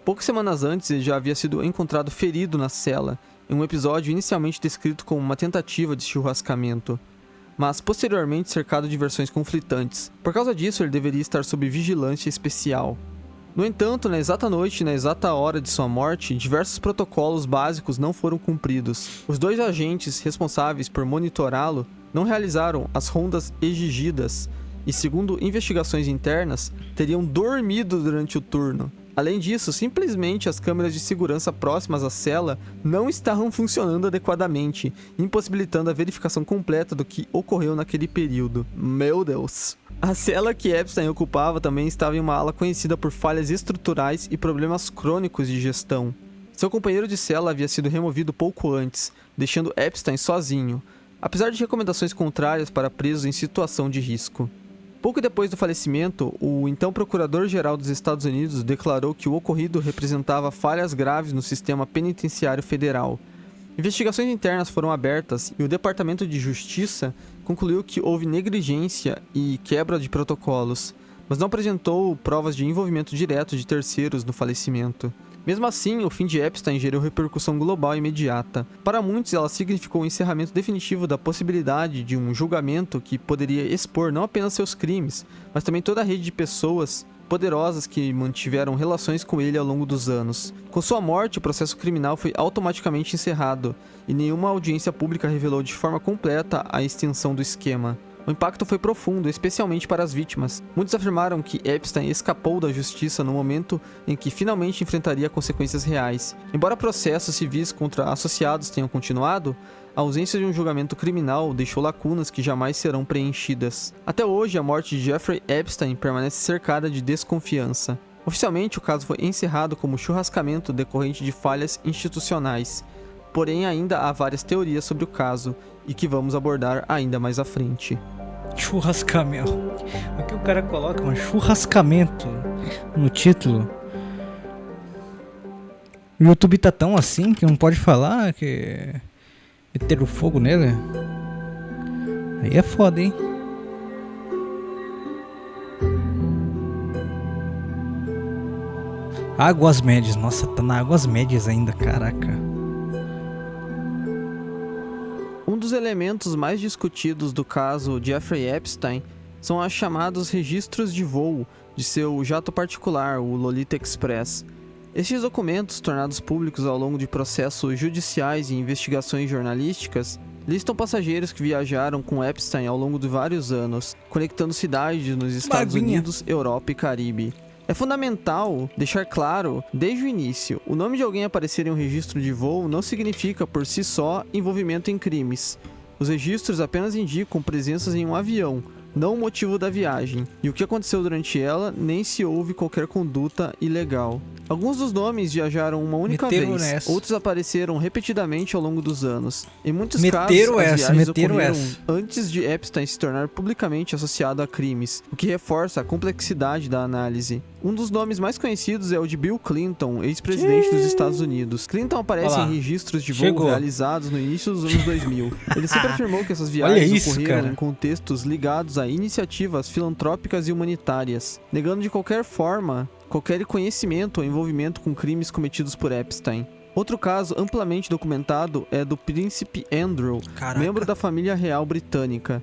Poucas semanas antes, ele já havia sido encontrado ferido na cela, em um episódio inicialmente descrito como uma tentativa de churrascamento, mas posteriormente cercado de versões conflitantes. Por causa disso, ele deveria estar sob vigilância especial. No entanto, na exata noite e na exata hora de sua morte, diversos protocolos básicos não foram cumpridos. Os dois agentes responsáveis por monitorá-lo não realizaram as rondas exigidas e, segundo investigações internas, teriam dormido durante o turno. Além disso, simplesmente as câmeras de segurança próximas à cela não estavam funcionando adequadamente, impossibilitando a verificação completa do que ocorreu naquele período. Meu Deus! A cela que Epstein ocupava também estava em uma ala conhecida por falhas estruturais e problemas crônicos de gestão. Seu companheiro de cela havia sido removido pouco antes, deixando Epstein sozinho, apesar de recomendações contrárias para presos em situação de risco. Pouco depois do falecimento, o então Procurador-Geral dos Estados Unidos declarou que o ocorrido representava falhas graves no sistema penitenciário federal. Investigações internas foram abertas e o Departamento de Justiça concluiu que houve negligência e quebra de protocolos, mas não apresentou provas de envolvimento direto de terceiros no falecimento. Mesmo assim, o fim de Epstein gerou repercussão global imediata. Para muitos, ela significou o encerramento definitivo da possibilidade de um julgamento que poderia expor não apenas seus crimes, mas também toda a rede de pessoas poderosas que mantiveram relações com ele ao longo dos anos. Com sua morte, o processo criminal foi automaticamente encerrado, e nenhuma audiência pública revelou de forma completa a extensão do esquema. O impacto foi profundo, especialmente para as vítimas. Muitos afirmaram que Epstein escapou da justiça no momento em que finalmente enfrentaria consequências reais. Embora processos civis contra associados tenham continuado, a ausência de um julgamento criminal deixou lacunas que jamais serão preenchidas. Até hoje, a morte de Jeffrey Epstein permanece cercada de desconfiança. Oficialmente, o caso foi encerrado como churrascamento decorrente de falhas institucionais. Porém, ainda há várias teorias sobre o caso, e que vamos abordar ainda mais à frente. Churrascamento. Aqui o cara coloca um churrascamento no título. O YouTube tá tão assim que não pode falar que... meter o fogo nele. Aí é foda, hein? Águas Médias. Nossa, tá na Águas Médias ainda, caraca. Um dos elementos mais discutidos do caso Jeffrey Epstein são os chamados registros de voo de seu jato particular, o Lolita Express. Estes documentos, tornados públicos ao longo de processos judiciais e investigações jornalísticas, listam passageiros que viajaram com Epstein ao longo de vários anos, conectando cidades nos Estados Unidos, Europa e Caribe. É fundamental deixar claro, desde o início, o nome de alguém aparecer em um registro de voo não significa, por si só, envolvimento em crimes. Os registros apenas indicam presenças em um avião, não o motivo da viagem, e o que aconteceu durante ela, nem se houve qualquer conduta ilegal. Alguns dos nomes viajaram uma única vez, outros apareceram repetidamente ao longo dos anos. Em muitos casos, as viagens ocorreram antes de Epstein se tornar publicamente associado a crimes, o que reforça a complexidade da análise. Um dos nomes mais conhecidos é o de Bill Clinton, ex-presidente dos Estados Unidos. Clinton aparece em registros de voo realizados no início dos anos 2000. Ele sempre afirmou que essas viagens ocorreram em contextos ligados a iniciativas filantrópicas e humanitárias, negando de qualquer forma qualquer conhecimento ou envolvimento com crimes cometidos por Epstein. Outro caso amplamente documentado é do príncipe Andrew, membro da família real britânica.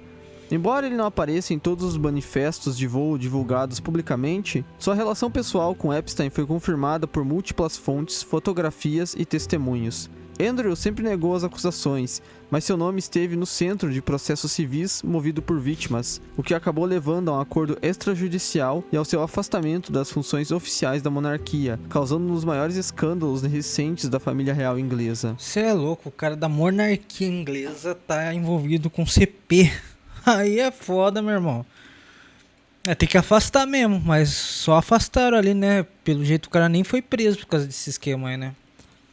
Embora ele não apareça em todos os manifestos de voo divulgados publicamente, sua relação pessoal com Epstein foi confirmada por múltiplas fontes, fotografias e testemunhos. Andrew sempre negou as acusações, mas seu nome esteve no centro de processos civis movido por vítimas, o que acabou levando a um acordo extrajudicial e ao seu afastamento das funções oficiais da monarquia, causando um dos maiores escândalos recentes da família real inglesa. Você é louco, o cara da monarquia inglesa tá envolvido com CP. Aí é foda, meu irmão. Tem que afastar mesmo, mas só afastaram ali, né? Pelo jeito o cara nem foi preso por causa desse esquema aí, né?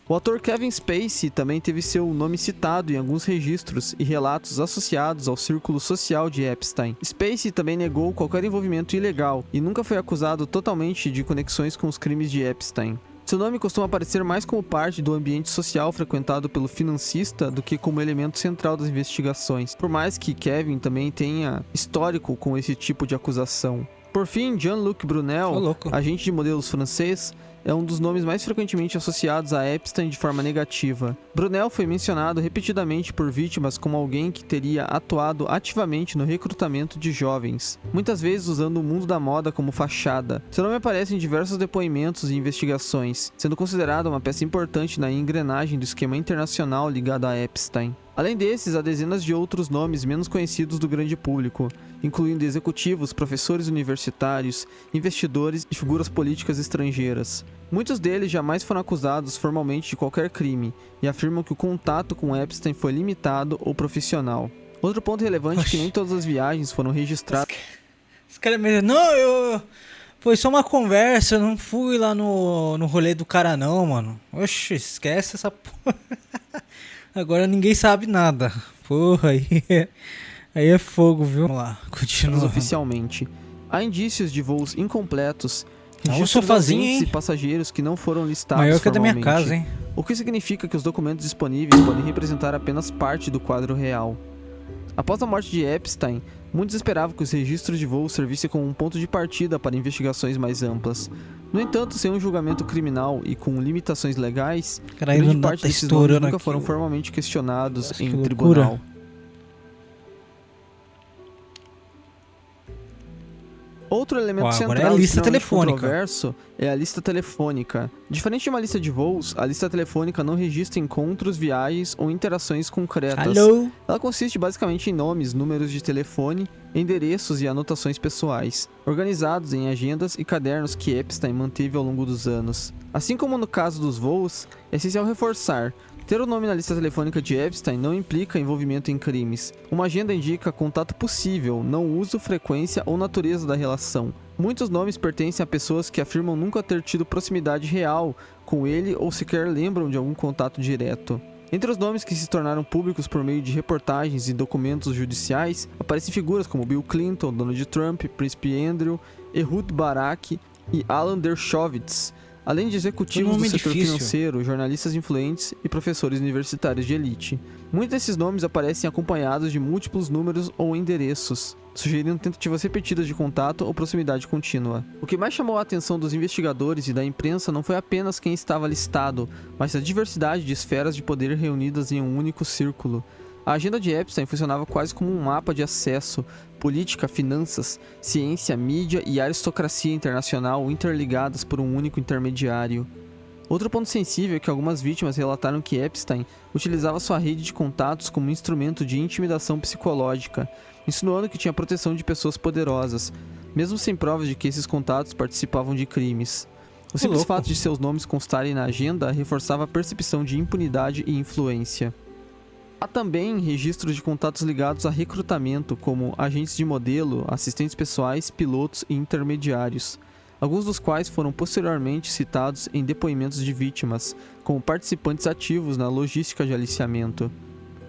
O ator Kevin Spacey também teve seu nome citado em alguns registros e relatos associados ao círculo social de Epstein. Spacey também negou qualquer envolvimento ilegal e nunca foi acusado totalmente de conexões com os crimes de Epstein. Seu nome costuma aparecer mais como parte do ambiente social frequentado pelo financista do que como elemento central das investigações, por mais que Kevin também tenha histórico com esse tipo de acusação. Por fim, Jean-Luc Brunel, agente de modelos francês, é um dos nomes mais frequentemente associados a Epstein de forma negativa. Brunel foi mencionado repetidamente por vítimas como alguém que teria atuado ativamente no recrutamento de jovens, muitas vezes usando o mundo da moda como fachada. Seu nome aparece em diversos depoimentos e investigações, sendo considerado uma peça importante na engrenagem do esquema internacional ligado a Epstein. Além desses, há dezenas de outros nomes menos conhecidos do grande público, incluindo executivos, professores universitários, investidores e figuras políticas estrangeiras. Muitos deles jamais foram acusados formalmente de qualquer crime e afirmam que o contato com Epstein foi limitado ou profissional. Outro ponto relevante é que nem todas as viagens foram registradas. Os caras me dizem, não, foi só uma conversa, eu não fui lá no rolê do cara não, mano. Oxe, esquece essa porra. Agora ninguém sabe nada. Porra, aí é fogo, viu? Vamos lá, continua. Oficialmente, há indícios de voos incompletos, registros ausentes e passageiros que não foram listados maior que a da formalmente, minha casa, hein? O que significa que os documentos disponíveis podem representar apenas parte do quadro real. Após a morte de Epstein, muitos esperavam que os registros de voo servissem como um ponto de partida para investigações mais amplas. No entanto, sem um julgamento criminal e com limitações legais, grande parte desses nomes nunca foram formalmente questionados em tribunal. Outro elemento agora central é a lista telefônica. Controverso é a lista telefônica. Diferente de uma lista de voos, a lista telefônica não registra encontros, viagens ou interações concretas. Alô? Ela consiste basicamente em nomes, números de telefone, endereços e anotações pessoais, organizados em agendas e cadernos que Epstein manteve ao longo dos anos. Assim como no caso dos voos, é essencial reforçar: ter o nome na lista telefônica de Epstein não implica envolvimento em crimes. Uma agenda indica contato possível, não uso, frequência ou natureza da relação. Muitos nomes pertencem a pessoas que afirmam nunca ter tido proximidade real com ele ou sequer lembram de algum contato direto. Entre os nomes que se tornaram públicos por meio de reportagens e documentos judiciais, aparecem figuras como Bill Clinton, Donald Trump, Príncipe Andrew, Ehud Barak e Alan Dershowitz, além de executivos do setor financeiro, jornalistas influentes e professores universitários de elite. Muitos desses nomes aparecem acompanhados de múltiplos números ou endereços, sugerindo tentativas repetidas de contato ou proximidade contínua. O que mais chamou a atenção dos investigadores e da imprensa não foi apenas quem estava listado, mas a diversidade de esferas de poder reunidas em um único círculo. A agenda de Epstein funcionava quase como um mapa de acesso: política, finanças, ciência, mídia e aristocracia internacional interligadas por um único intermediário. Outro ponto sensível é que algumas vítimas relataram que Epstein utilizava sua rede de contatos como instrumento de intimidação psicológica, insinuando que tinha proteção de pessoas poderosas, mesmo sem provas de que esses contatos participavam de crimes. O simples fato de seus nomes constarem na agenda reforçava a percepção de impunidade e influência. Há também registros de contatos ligados a recrutamento, como agentes de modelo, assistentes pessoais, pilotos e intermediários, alguns dos quais foram posteriormente citados em depoimentos de vítimas, como participantes ativos na logística de aliciamento.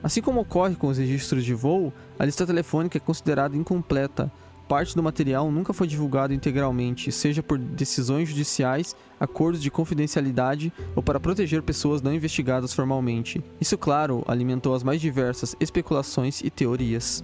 Assim como ocorre com os registros de voo, a lista telefônica é considerada incompleta. Parte do material nunca foi divulgado integralmente, seja por decisões judiciais, acordos de confidencialidade ou para proteger pessoas não investigadas formalmente. Isso, claro, alimentou as mais diversas especulações e teorias.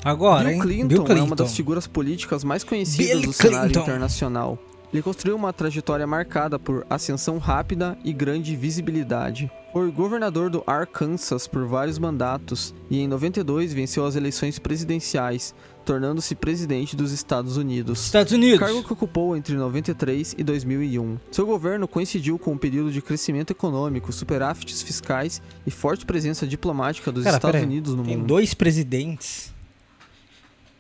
Agora, Bill Clinton é uma das figuras políticas mais conhecidas do cenário internacional. Ele construiu uma trajetória marcada por ascensão rápida e grande visibilidade. Foi governador do Arkansas por vários mandatos e em 92 venceu as eleições presidenciais, tornando-se presidente dos Estados Unidos. Cargo que ocupou entre 93 e 2001. Seu governo coincidiu com um período de crescimento econômico, superávites fiscais e forte presença diplomática dos Estados Unidos no mundo. Tem dois presidentes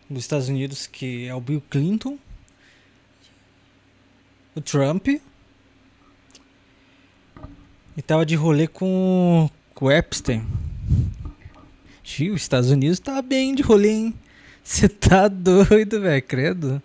dos Estados Unidos, que é o Bill Clinton, o Trump, e tava de rolê com o Epstein. Tio, os Estados Unidos tá bem de rolê, hein? Você tá doido, velho, credo.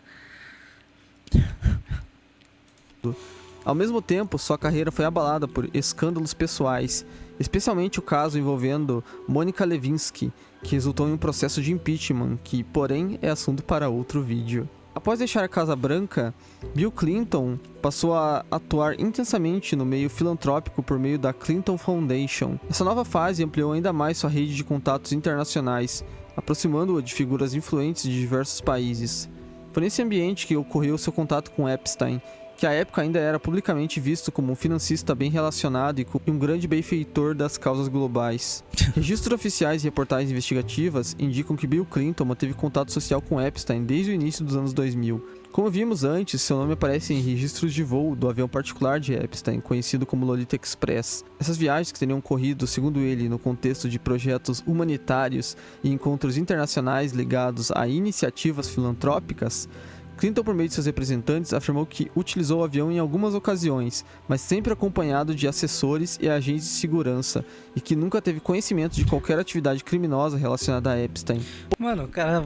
Ao mesmo tempo, sua carreira foi abalada por escândalos pessoais, especialmente o caso envolvendo Monica Lewinsky, que resultou em um processo de impeachment, que, porém, é assunto para outro vídeo. Após deixar a Casa Branca, Bill Clinton passou a atuar intensamente no meio filantrópico por meio da Clinton Foundation. Essa nova fase ampliou ainda mais sua rede de contatos internacionais, aproximando-o de figuras influentes de diversos países. Foi nesse ambiente que ocorreu seu contato com Epstein, que à época ainda era publicamente visto como um financista bem relacionado e um grande benfeitor das causas globais. Registros oficiais e reportagens investigativas indicam que Bill Clinton manteve contato social com Epstein desde o início dos anos 2000. Como vimos antes, seu nome aparece em registros de voo do avião particular de Epstein, conhecido como Lolita Express. Essas viagens, que teriam ocorrido, segundo ele, no contexto de projetos humanitários e encontros internacionais ligados a iniciativas filantrópicas, Clinton, por meio de seus representantes, afirmou que utilizou o avião em algumas ocasiões, mas sempre acompanhado de assessores e agentes de segurança, e que nunca teve conhecimento de qualquer atividade criminosa relacionada a Epstein. Mano, o cara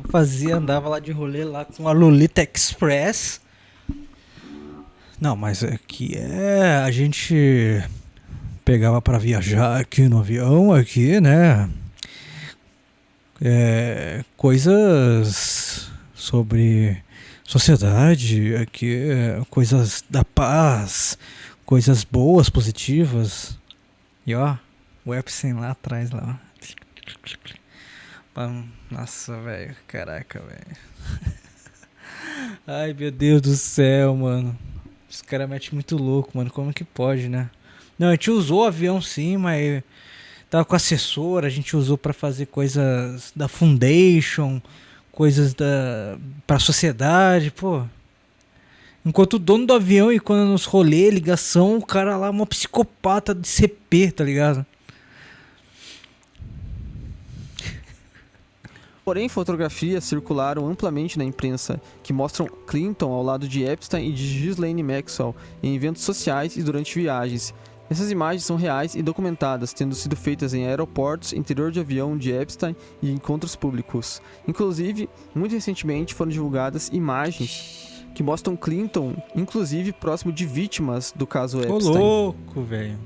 andava lá de rolê lá com a Lolita Express. Não, mas aqui a gente pegava pra viajar aqui no avião, aqui, né? Coisas sobre sociedade, aqui, coisas da paz, coisas boas, positivas. E ó, o Epstein lá atrás, lá, ó. Nossa, velho, caraca, velho. Ai, meu Deus do céu, mano. Os caras metem muito louco, mano. Como que pode, né? Não, a gente usou o avião sim, mas tava com assessor, a gente usou para fazer coisas da Foundation, coisas pra sociedade, pô. Enquanto o dono do avião e quando nos rolê, ligação, o cara lá é uma psicopata de CP, tá ligado? Porém, fotografias circularam amplamente na imprensa, que mostram Clinton ao lado de Epstein e de Ghislaine Maxwell em eventos sociais e durante viagens. Essas imagens são reais e documentadas, tendo sido feitas em aeroportos, interior de avião de Epstein e encontros públicos. Inclusive, muito recentemente foram divulgadas imagens que mostram Clinton, inclusive próximo de vítimas do caso Epstein. Ô louco, velho.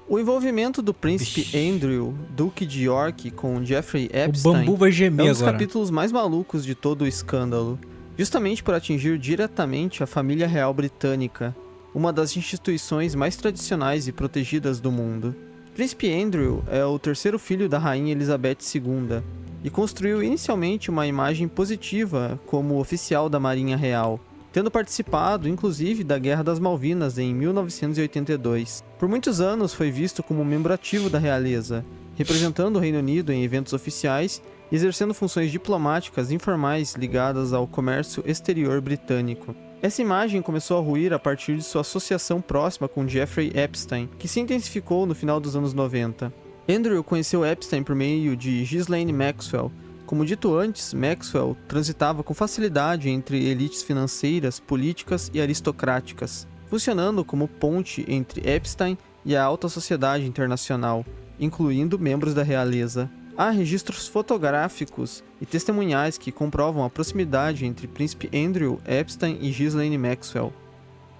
O envolvimento do príncipe Andrew, duque de York, com Jeffrey Epstein o bambu vai gemer é um dos agora. capítulos mais malucos de todo o escândalo, justamente por atingir diretamente a família real britânica, uma das instituições mais tradicionais e protegidas do mundo. Príncipe Andrew é o terceiro filho da rainha Elizabeth II e construiu inicialmente uma imagem positiva como oficial da Marinha Real, tendo participado, inclusive, da Guerra das Malvinas em 1982. Por muitos anos foi visto como membro ativo da realeza, representando o Reino Unido em eventos oficiais e exercendo funções diplomáticas informais ligadas ao comércio exterior britânico. Essa imagem começou a ruir a partir de sua associação próxima com Jeffrey Epstein, que se intensificou no final dos anos 90. Andrew conheceu Epstein por meio de Ghislaine Maxwell. Como dito antes, Maxwell transitava com facilidade entre elites financeiras, políticas e aristocráticas, funcionando como ponte entre Epstein e a alta sociedade internacional, incluindo membros da realeza. Há registros fotográficos e testemunhais que comprovam a proximidade entre Príncipe Andrew Epstein e Ghislaine Maxwell.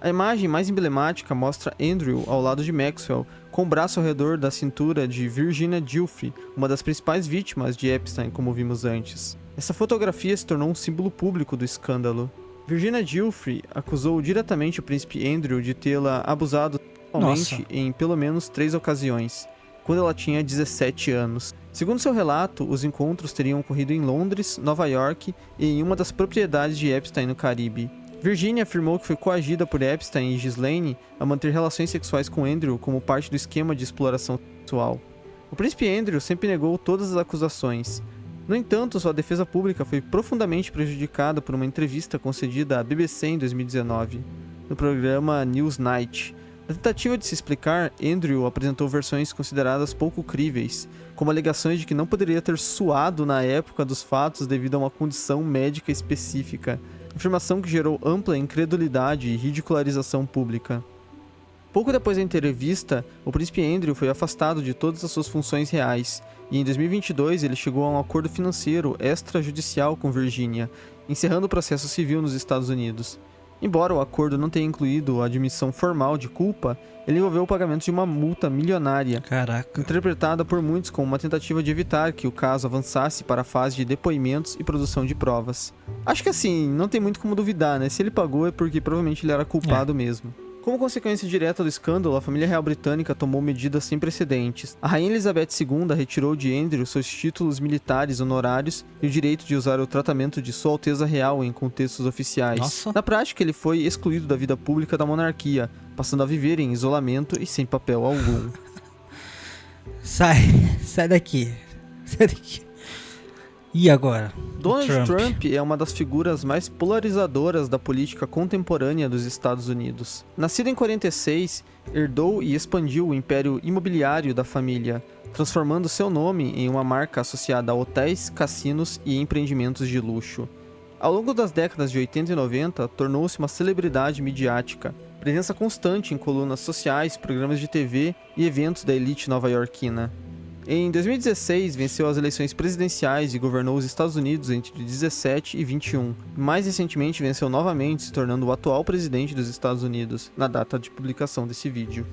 A imagem mais emblemática mostra Andrew ao lado de Maxwell, com o braço ao redor da cintura de Virginia Giuffre, uma das principais vítimas de Epstein, como vimos antes. Essa fotografia se tornou um símbolo público do escândalo. Virginia Giuffre acusou diretamente o príncipe Andrew de tê-la abusado sexualmente em pelo menos 3 ocasiões, quando ela tinha 17 anos. Segundo seu relato, os encontros teriam ocorrido em Londres, Nova York e em uma das propriedades de Epstein no Caribe. Virginia afirmou que foi coagida por Epstein e Ghislaine a manter relações sexuais com Andrew como parte do esquema de exploração sexual. O príncipe Andrew sempre negou todas as acusações. No entanto, sua defesa pública foi profundamente prejudicada por uma entrevista concedida à BBC em 2019, no programa Newsnight. Na tentativa de se explicar, Andrew apresentou versões consideradas pouco críveis, como alegações de que não poderia ter suado na época dos fatos devido a uma condição médica específica, afirmação que gerou ampla incredulidade e ridicularização pública. Pouco depois da entrevista, o príncipe Andrew foi afastado de todas as suas funções reais, e em 2022 ele chegou a um acordo financeiro extrajudicial com Virginia, encerrando o processo civil nos Estados Unidos. Embora o acordo não tenha incluído a admissão formal de culpa, ele envolveu o pagamento de uma multa milionária, interpretada por muitos como uma tentativa de evitar que o caso avançasse para a fase de depoimentos e produção de provas. Acho que assim, não tem muito como duvidar, né? Se ele pagou é porque provavelmente ele era culpado mesmo. Como consequência direta do escândalo, a família real britânica tomou medidas sem precedentes. A rainha Elizabeth II retirou de Andrew seus títulos militares honorários e o direito de usar o tratamento de Sua Alteza Real em contextos oficiais. Nossa. Na prática, ele foi excluído da vida pública da monarquia, passando a viver em isolamento e sem papel algum. Sai daqui. E agora? Donald Trump é uma das figuras mais polarizadoras da política contemporânea dos Estados Unidos. Nascido em 46, herdou e expandiu o império imobiliário da família, transformando seu nome em uma marca associada a hotéis, cassinos e empreendimentos de luxo. Ao longo das décadas de 80 e 90, tornou-se uma celebridade midiática, presença constante em colunas sociais, programas de TV e eventos da elite nova-iorquina. Em 2016, venceu as eleições presidenciais e governou os Estados Unidos entre 17 e 21. Mais recentemente, venceu novamente, se tornando o atual presidente dos Estados Unidos, na data de publicação desse vídeo.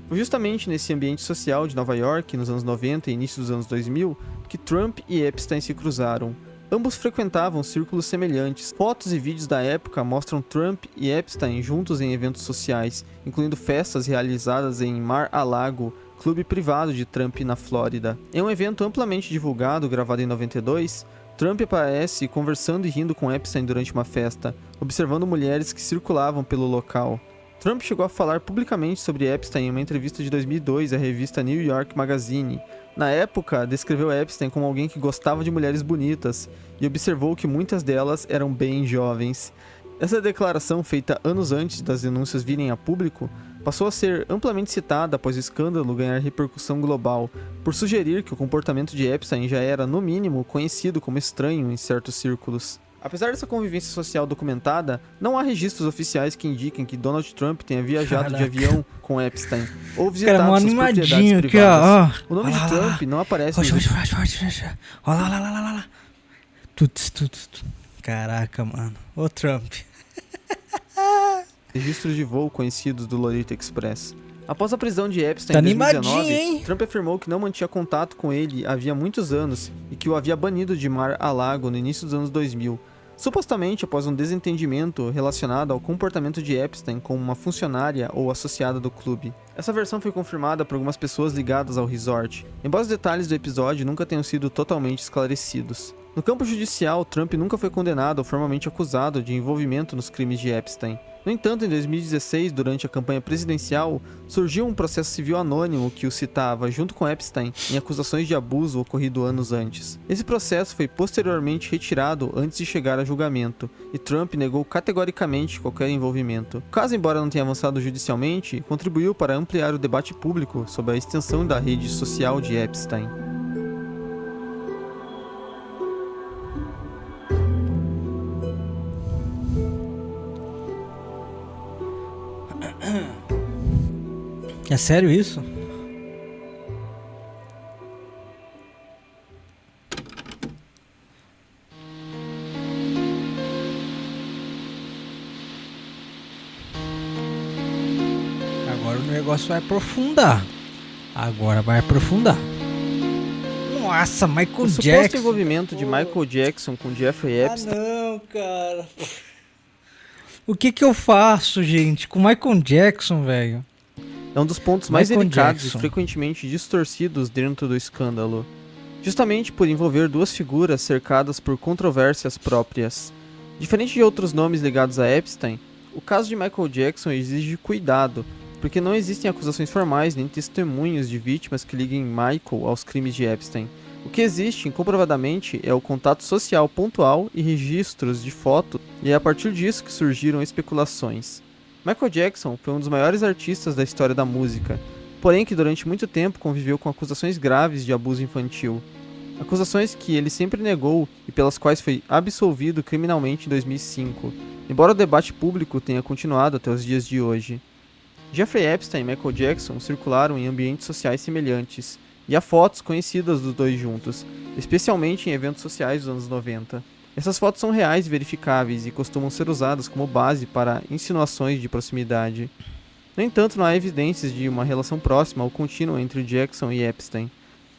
Foi justamente nesse ambiente social de Nova York, nos anos 90 e início dos anos 2000, que Trump e Epstein se cruzaram. Ambos frequentavam círculos semelhantes. Fotos e vídeos da época mostram Trump e Epstein juntos em eventos sociais, incluindo festas realizadas em Mar-a-Lago, clube privado de Trump na Flórida. Em um evento amplamente divulgado, gravado em 92, Trump aparece conversando e rindo com Epstein durante uma festa, observando mulheres que circulavam pelo local. Trump chegou a falar publicamente sobre Epstein em uma entrevista de 2002 à revista New York Magazine. Na época, descreveu Epstein como alguém que gostava de mulheres bonitas e observou que muitas delas eram bem jovens. Essa declaração, feita anos antes das denúncias virem a público, passou a ser amplamente citada após o escândalo ganhar repercussão global, por sugerir que o comportamento de Epstein já era, no mínimo, conhecido como estranho em certos círculos. Apesar dessa convivência social documentada, não há registros oficiais que indiquem que Donald Trump tenha viajado de avião com Epstein ou visitado suas propriedades privadas. Aqui, o nome de Trump não aparece no Olha lá. Caraca, mano. Ô Trump. registros de voo conhecidos do Lolita Express. Após a prisão de Epstein em 2019, Trump afirmou que não mantinha contato com ele havia muitos anos e que o havia banido de Mar-a-Lago no início dos anos 2000, supostamente após um desentendimento relacionado ao comportamento de Epstein como uma funcionária ou associada do clube. Essa versão foi confirmada por algumas pessoas ligadas ao resort, embora os detalhes do episódio nunca tenham sido totalmente esclarecidos. No campo judicial, Trump nunca foi condenado ou formalmente acusado de envolvimento nos crimes de Epstein. No entanto, em 2016, durante a campanha presidencial, surgiu um processo civil anônimo que o citava, junto com Epstein, em acusações de abuso ocorrido anos antes. Esse processo foi posteriormente retirado antes de chegar a julgamento, e Trump negou categoricamente qualquer envolvimento. O caso, embora não tenha avançado judicialmente, contribuiu para ampliar o debate público sobre a extensão da rede social de Epstein. É sério isso? Agora o negócio vai aprofundar. Nossa, Michael Jackson. O suposto envolvimento de Michael Jackson com Jeffrey Epstein. Não, cara. O que eu faço, gente, com Michael Jackson, velho? É um dos pontos mais delicados e frequentemente distorcidos dentro do escândalo, justamente por envolver duas figuras cercadas por controvérsias próprias. Diferente de outros nomes ligados a Epstein, o caso de Michael Jackson exige cuidado, porque não existem acusações formais nem testemunhos de vítimas que liguem Michael aos crimes de Epstein. O que existe, comprovadamente, é o contato social pontual e registros de foto, e é a partir disso que surgiram especulações. Michael Jackson foi um dos maiores artistas da história da música, porém que durante muito tempo conviveu com acusações graves de abuso infantil. Acusações que ele sempre negou e pelas quais foi absolvido criminalmente em 2005, embora o debate público tenha continuado até os dias de hoje. Jeffrey Epstein e Michael Jackson circularam em ambientes sociais semelhantes, e há fotos conhecidas dos dois juntos, especialmente em eventos sociais dos anos 90. Essas fotos são reais e verificáveis e costumam ser usadas como base para insinuações de proximidade. No entanto, não há evidências de uma relação próxima ou contínua entre Jackson e Epstein.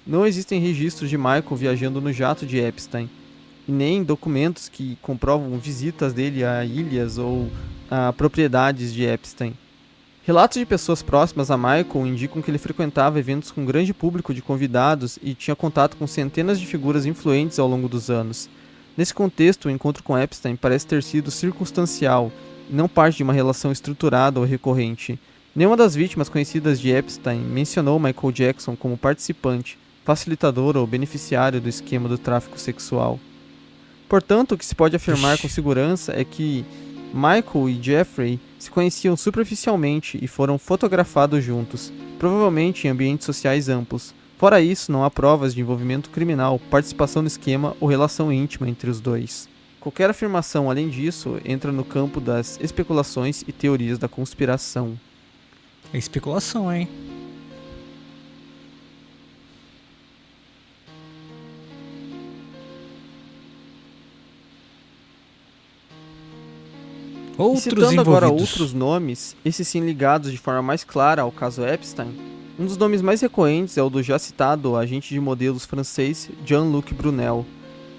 Não existem registros de Michael viajando no jato de Epstein, e nem documentos que comprovam visitas dele a ilhas ou a propriedades de Epstein. Relatos de pessoas próximas a Michael indicam que ele frequentava eventos com grande público de convidados e tinha contato com centenas de figuras influentes ao longo dos anos. Nesse contexto, o encontro com Epstein parece ter sido circunstancial e não parte de uma relação estruturada ou recorrente. Nenhuma das vítimas conhecidas de Epstein mencionou Michael Jackson como participante, facilitador ou beneficiário do esquema do tráfico sexual. Portanto, o que se pode afirmar com segurança é que Michael e Jeffrey se conheciam superficialmente e foram fotografados juntos, provavelmente em ambientes sociais amplos. Fora isso, não há provas de envolvimento criminal, participação no esquema ou relação íntima entre os dois. Qualquer afirmação além disso entra no campo das especulações e teorias da conspiração. É especulação, hein? E citando agora outros nomes, esses sim ligados de forma mais clara ao caso Epstein, um dos nomes mais recorrentes é o do já citado agente de modelos francês Jean-Luc Brunel.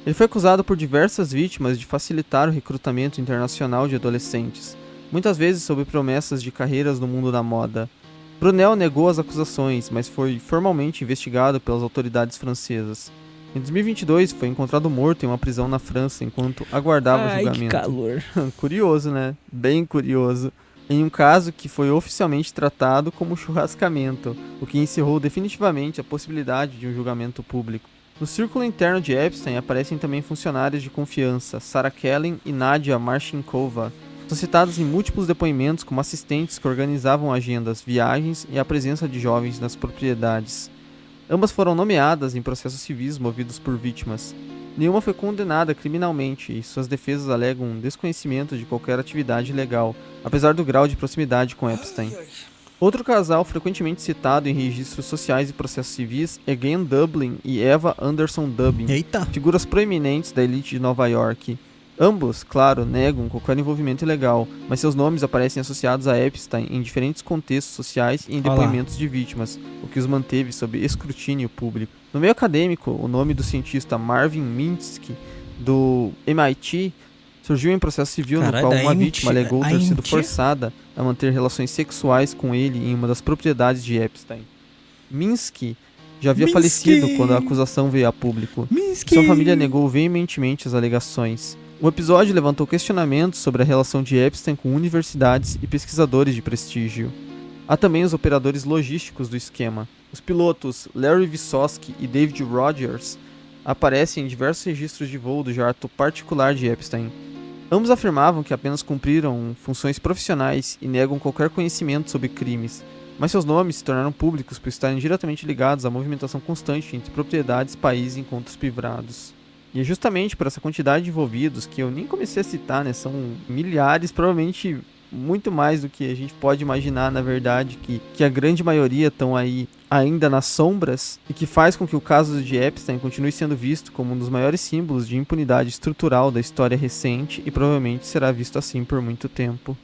Ele foi acusado por diversas vítimas de facilitar o recrutamento internacional de adolescentes, muitas vezes sob promessas de carreiras no mundo da moda. Brunel negou as acusações, mas foi formalmente investigado pelas autoridades francesas. Em 2022, foi encontrado morto em uma prisão na França enquanto aguardava julgamento. Que calor. Curioso, né? Bem curioso. em um caso que foi oficialmente tratado como churrascamento, o que encerrou definitivamente a possibilidade de um julgamento público. No círculo interno de Epstein aparecem também funcionários de confiança, Sarah Kellen e Nadia Marchinkova. São citadas em múltiplos depoimentos como assistentes que organizavam agendas, viagens e a presença de jovens nas propriedades. Ambas foram nomeadas em processos civis movidos por vítimas. Nenhuma foi condenada criminalmente e suas defesas alegam um desconhecimento de qualquer atividade ilegal, apesar do grau de proximidade com Epstein. Outro casal frequentemente citado em registros sociais e processos civis é Glenn Dublin e Eva Anderson Dubin, figuras proeminentes da elite de Nova York. Ambos, claro, negam qualquer envolvimento ilegal, mas seus nomes aparecem associados a Epstein em diferentes contextos sociais e em depoimentos de vítimas, o que os manteve sob escrutínio público. No meio acadêmico, o nome do cientista Marvin Minsky, do MIT, surgiu em processo civil no qual uma vítima alegou ter sido forçada a manter relações sexuais com ele em uma das propriedades de Epstein. Minsky já havia falecido quando a acusação veio a público. Sua família negou veementemente as alegações. O episódio levantou questionamentos sobre a relação de Epstein com universidades e pesquisadores de prestígio. Há também os operadores logísticos do esquema. Os pilotos Larry Vysotsky e David Rogers aparecem em diversos registros de voo do jato particular de Epstein. Ambos afirmavam que apenas cumpriram funções profissionais e negam qualquer conhecimento sobre crimes, mas seus nomes se tornaram públicos por estarem diretamente ligados à movimentação constante entre propriedades, países e encontros privados. E é justamente por essa quantidade de envolvidos que eu nem comecei a citar, né? São milhares, provavelmente muito mais do que a gente pode imaginar, na verdade, que a grande maioria estão aí ainda nas sombras e que faz com que o caso de Epstein continue sendo visto como um dos maiores símbolos de impunidade estrutural da história recente e provavelmente será visto assim por muito tempo.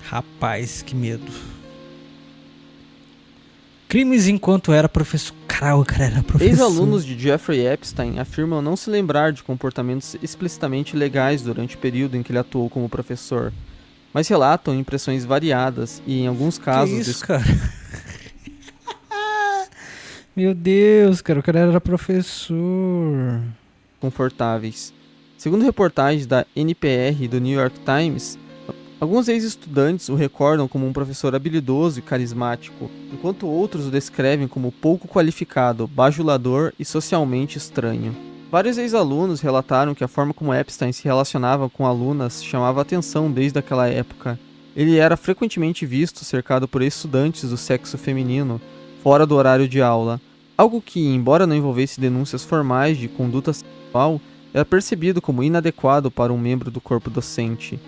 Rapaz, que medo. Crimes enquanto era professor. Caralho, o cara era professor. Ex-alunos de Jeffrey Epstein afirmam não se lembrar de comportamentos explicitamente ilegais durante o período em que ele atuou como professor, mas relatam impressões variadas e, em alguns casos... Que isso, cara? Meu Deus, cara, o cara era professor. Confortáveis. Segundo reportagens da NPR e do New York Times, alguns ex-estudantes o recordam como um professor habilidoso e carismático, enquanto outros o descrevem como pouco qualificado, bajulador e socialmente estranho. Vários ex-alunos relataram que a forma como Epstein se relacionava com alunas chamava atenção desde aquela época. Ele era frequentemente visto cercado por estudantes do sexo feminino, fora do horário de aula, algo que, embora não envolvesse denúncias formais de conduta sexual, era percebido como inadequado para um membro do corpo docente.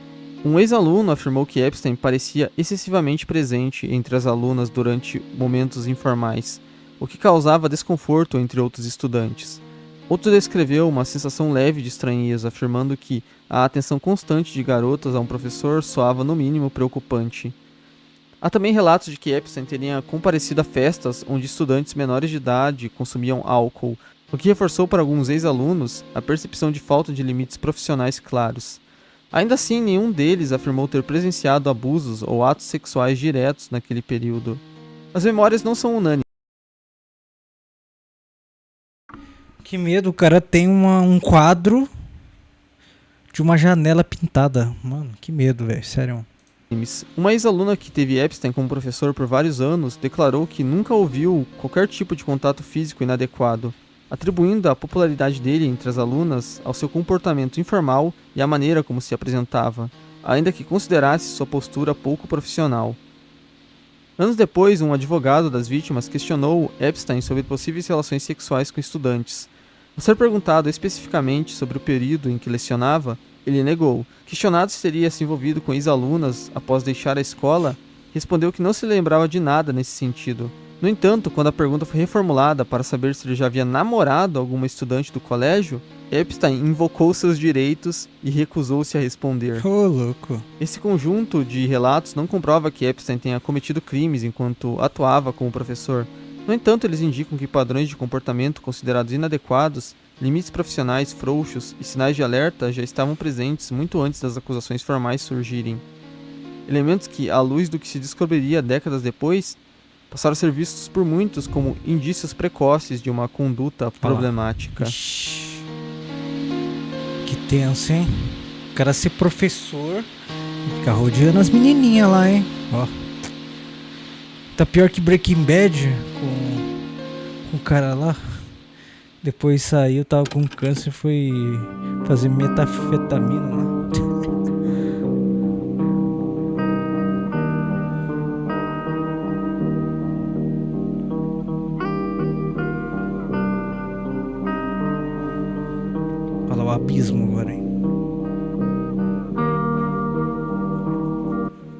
Um ex-aluno afirmou que Epstein parecia excessivamente presente entre as alunas durante momentos informais, o que causava desconforto entre outros estudantes. Outro descreveu uma sensação leve de estranheza, afirmando que a atenção constante de garotas a um professor soava no mínimo preocupante. Há também relatos de que Epstein teria comparecido a festas onde estudantes menores de idade consumiam álcool, o que reforçou para alguns ex-alunos a percepção de falta de limites profissionais claros. Ainda assim, nenhum deles afirmou ter presenciado abusos ou atos sexuais diretos naquele período. As memórias não são unânimes. Que medo, o cara tem um quadro de uma janela pintada. Mano, que medo, velho, sério. Uma ex-aluna que teve Epstein como professor por vários anos declarou que nunca ouviu qualquer tipo de contato físico inadequado, atribuindo a popularidade dele entre as alunas ao seu comportamento informal e à maneira como se apresentava, ainda que considerasse sua postura pouco profissional. Anos depois, um advogado das vítimas questionou Epstein sobre possíveis relações sexuais com estudantes. Ao ser perguntado especificamente sobre o período em que lecionava, ele negou. Questionado se teria se envolvido com ex-alunas após deixar a escola, respondeu que não se lembrava de nada nesse sentido. No entanto, quando a pergunta foi reformulada para saber se ele já havia namorado alguma estudante do colégio, Epstein invocou seus direitos e recusou-se a responder. Ô, louco. Esse conjunto de relatos não comprova que Epstein tenha cometido crimes enquanto atuava como professor. No entanto, eles indicam que padrões de comportamento considerados inadequados, limites profissionais frouxos e sinais de alerta já estavam presentes muito antes das acusações formais surgirem. Elementos que, à luz do que se descobriria décadas depois, passaram a ser vistos por muitos como indícios precoces de uma conduta problemática. Ixi. Que tenso, hein? O cara ser professor Fica rodeando as menininhas lá, hein? Ó. Tá pior que Breaking Bad com o cara lá. Depois saiu, tava com câncer, foi fazer metafetamina lá. Olha o abismo agora, hein?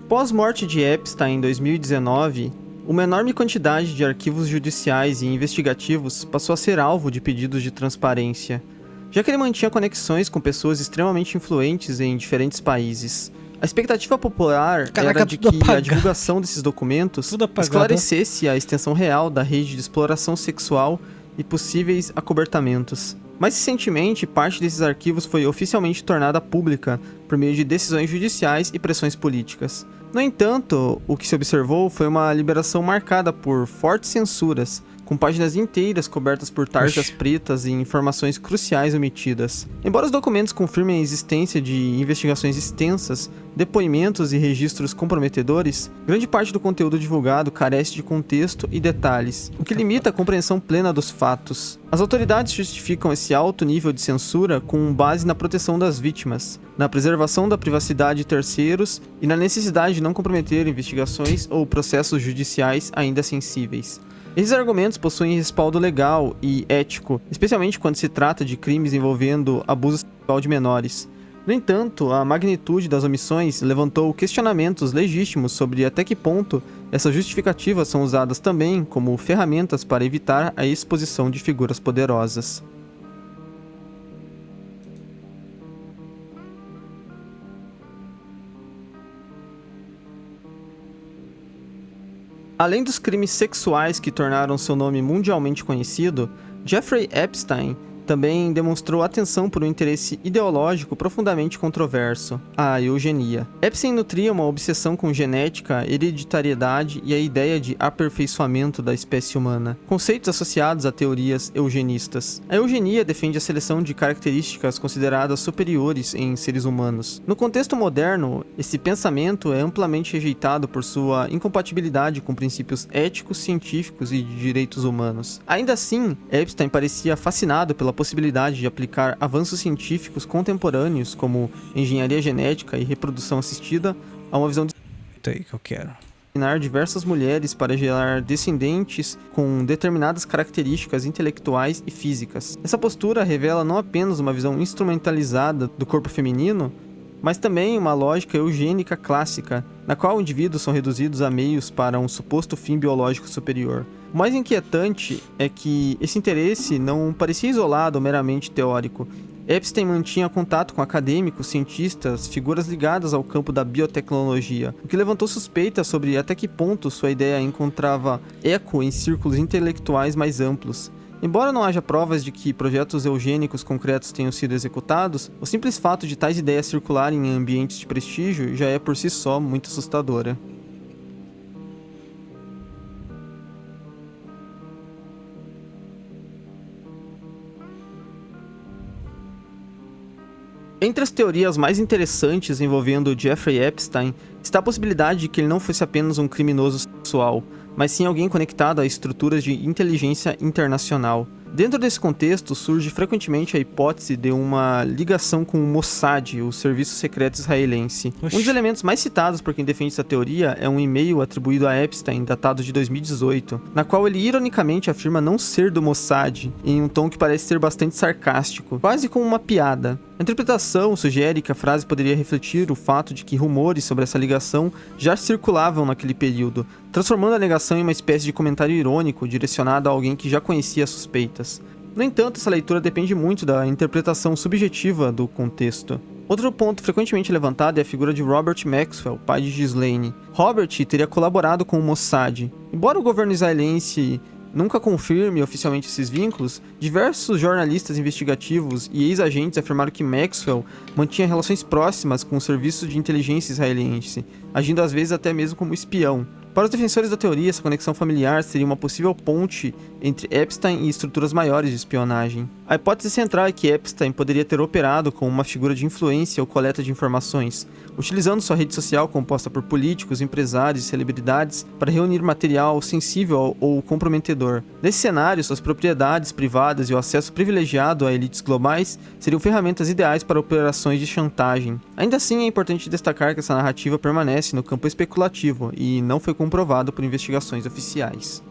Pós-morte de Epstein em 2019, uma enorme quantidade de arquivos judiciais e investigativos passou a ser alvo de pedidos de transparência, já que ele mantinha conexões com pessoas extremamente influentes em diferentes países. A expectativa popular era de que a divulgação desses documentos esclarecesse a extensão real da rede de exploração sexual e possíveis acobertamentos. Mais recentemente, parte desses arquivos foi oficialmente tornada pública por meio de decisões judiciais e pressões políticas. No entanto, o que se observou foi uma liberação marcada por fortes censuras, com páginas inteiras cobertas por tarjas pretas e informações cruciais omitidas. Embora os documentos confirmem a existência de investigações extensas, depoimentos e registros comprometedores, grande parte do conteúdo divulgado carece de contexto e detalhes, o que limita a compreensão plena dos fatos. As autoridades justificam esse alto nível de censura com base na proteção das vítimas, na preservação da privacidade de terceiros e na necessidade de não comprometer investigações ou processos judiciais ainda sensíveis. Esses argumentos possuem respaldo legal e ético, especialmente quando se trata de crimes envolvendo abuso sexual de menores. No entanto, a magnitude das omissões levantou questionamentos legítimos sobre até que ponto essas justificativas são usadas também como ferramentas para evitar a exposição de figuras poderosas. Além dos crimes sexuais que tornaram seu nome mundialmente conhecido, Jeffrey Epstein também demonstrou atenção por um interesse ideológico profundamente controverso, a eugenia. Epstein nutria uma obsessão com genética, hereditariedade e a ideia de aperfeiçoamento da espécie humana, conceitos associados a teorias eugenistas. A eugenia defende a seleção de características consideradas superiores em seres humanos. No contexto moderno, esse pensamento é amplamente rejeitado por sua incompatibilidade com princípios éticos, científicos e de direitos humanos. Ainda assim, Epstein parecia fascinado pela possibilidade de aplicar avanços científicos contemporâneos como engenharia genética e reprodução assistida a uma visão de que eu quero treinar diversas mulheres para gerar descendentes com determinadas características intelectuais e físicas. Essa postura revela não apenas uma visão instrumentalizada do corpo feminino, mas também uma lógica eugênica clássica, na qual indivíduos são reduzidos a meios para um suposto fim biológico superior. O mais inquietante é que esse interesse não parecia isolado ou meramente teórico. Epstein mantinha contato com acadêmicos, cientistas, figuras ligadas ao campo da biotecnologia, o que levantou suspeitas sobre até que ponto sua ideia encontrava eco em círculos intelectuais mais amplos. Embora não haja provas de que projetos eugênicos concretos tenham sido executados, o simples fato de tais ideias circularem em ambientes de prestígio já é por si só muito assustadora. Entre as teorias mais interessantes envolvendo Jeffrey Epstein está a possibilidade de que ele não fosse apenas um criminoso sexual, mas sim alguém conectado a estruturas de inteligência internacional. Dentro desse contexto, surge frequentemente a hipótese de uma ligação com o Mossad, o serviço secreto israelense. Um dos elementos mais citados por quem defende essa teoria é um e-mail atribuído a Epstein, datado de 2018, na qual ele ironicamente afirma não ser do Mossad, em um tom que parece ser bastante sarcástico, quase como uma piada. A interpretação sugere que a frase poderia refletir o fato de que rumores sobre essa ligação já circulavam naquele período, transformando a negação em uma espécie de comentário irônico direcionado a alguém que já conhecia as suspeitas. No entanto, essa leitura depende muito da interpretação subjetiva do contexto. Outro ponto frequentemente levantado é a figura de Robert Maxwell, pai de Ghislaine. Robert teria colaborado com o Mossad. Embora o governo israelense nunca confirme oficialmente esses vínculos, diversos jornalistas investigativos e ex-agentes afirmaram que Maxwell mantinha relações próximas com o serviço de inteligência israelense, agindo às vezes até mesmo como espião. Para os defensores da teoria, essa conexão familiar seria uma possível ponte entre Epstein e estruturas maiores de espionagem. A hipótese central é que Epstein poderia ter operado como uma figura de influência ou coleta de informações, utilizando sua rede social composta por políticos, empresários e celebridades para reunir material sensível ou comprometedor. Nesse cenário, suas propriedades privadas e o acesso privilegiado a elites globais seriam ferramentas ideais para operações de chantagem. Ainda assim, é importante destacar que essa narrativa permanece no campo especulativo e não foi comprovado por investigações oficiais.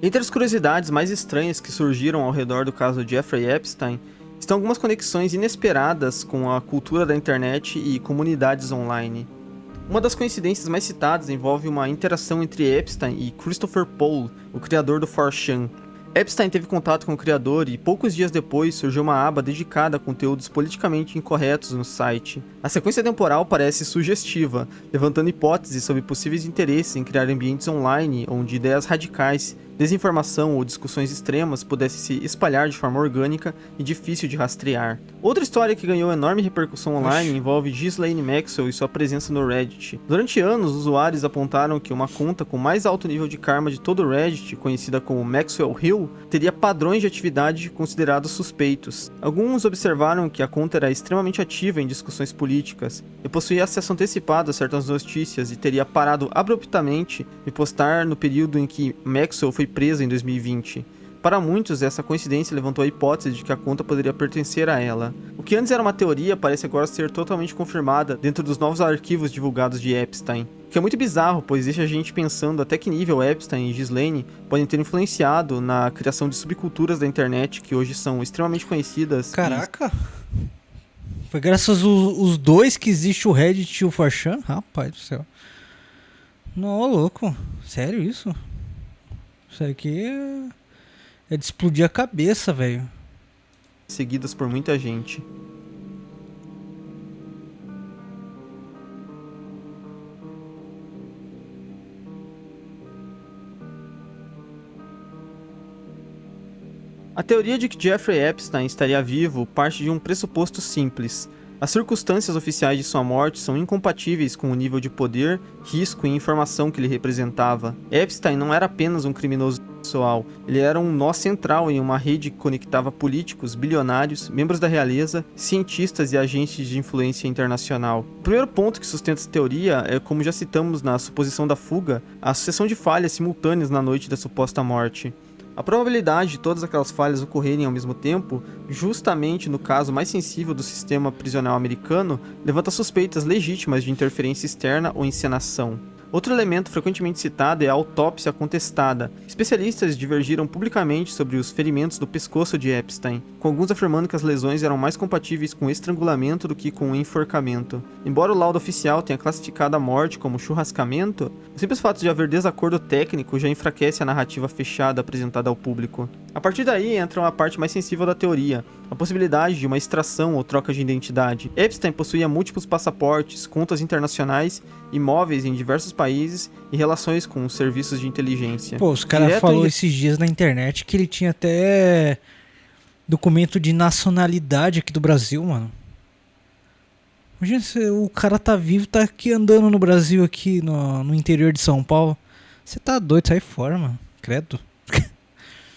Entre as curiosidades mais estranhas que surgiram ao redor do caso de Jeffrey Epstein, estão algumas conexões inesperadas com a cultura da internet e comunidades online. Uma das coincidências mais citadas envolve uma interação entre Epstein e Christopher Pohl, o criador do 4chan. Epstein teve contato com o criador e poucos dias depois surgiu uma aba dedicada a conteúdos politicamente incorretos no site. A sequência temporal parece sugestiva, levantando hipóteses sobre possíveis interesses em criar ambientes online onde ideias radicais, desinformação ou discussões extremas pudessem se espalhar de forma orgânica e difícil de rastrear. Outra história que ganhou enorme repercussão online envolve Ghislaine Maxwell e sua presença no Reddit. Durante anos, usuários apontaram que uma conta com mais alto nível de karma de todo o Reddit, conhecida como Maxwell Hill, teria padrões de atividade considerados suspeitos. Alguns observaram que a conta era extremamente ativa em discussões políticas e possuía acesso antecipado a certas notícias e teria parado abruptamente de postar no período em que Maxwell foi presa em 2020. Para muitos, essa coincidência levantou a hipótese de que a conta poderia pertencer a ela. O que antes era uma teoria parece agora ser totalmente confirmada dentro dos novos arquivos divulgados de Epstein. O que é muito bizarro, pois deixa a gente pensando até que nível Epstein e Ghislaine podem ter influenciado na criação de subculturas da internet que hoje são extremamente conhecidas. Caraca! Foi graças aos dois que existe o Reddit e o 4chan? Rapaz do céu. Não, louco. Sério isso? Isso aqui é de explodir a cabeça, velho. Seguidas por muita gente. A teoria de que Jeffrey Epstein estaria vivo parte de um pressuposto simples. As circunstâncias oficiais de sua morte são incompatíveis com o nível de poder, risco e informação que ele representava. Epstein não era apenas um criminoso pessoal, ele era um nó central em uma rede que conectava políticos, bilionários, membros da realeza, cientistas e agentes de influência internacional. O primeiro ponto que sustenta essa teoria é, como já citamos na suposição da fuga, a sucessão de falhas simultâneas na noite da suposta morte. A probabilidade de todas aquelas falhas ocorrerem ao mesmo tempo, justamente no caso mais sensível do sistema prisional americano, levanta suspeitas legítimas de interferência externa ou encenação. Outro elemento frequentemente citado é a autópsia contestada. Especialistas divergiram publicamente sobre os ferimentos do pescoço de Epstein, com alguns afirmando que as lesões eram mais compatíveis com estrangulamento do que com enforcamento. Embora o laudo oficial tenha classificado a morte como churrascamento, o simples fato de haver desacordo técnico já enfraquece a narrativa fechada apresentada ao público. A partir daí entra uma parte mais sensível da teoria, a possibilidade de uma extração ou troca de identidade. Epstein possuía múltiplos passaportes, contas internacionais, imóveis em diversos países e relações com os serviços de inteligência. Pô, os caras falaram esses dias na internet que ele tinha até documento de nacionalidade aqui do Brasil, mano. Imagina se o cara tá vivo, tá aqui andando no Brasil, aqui no interior de São Paulo. Você tá doido, sai fora, mano. Credo.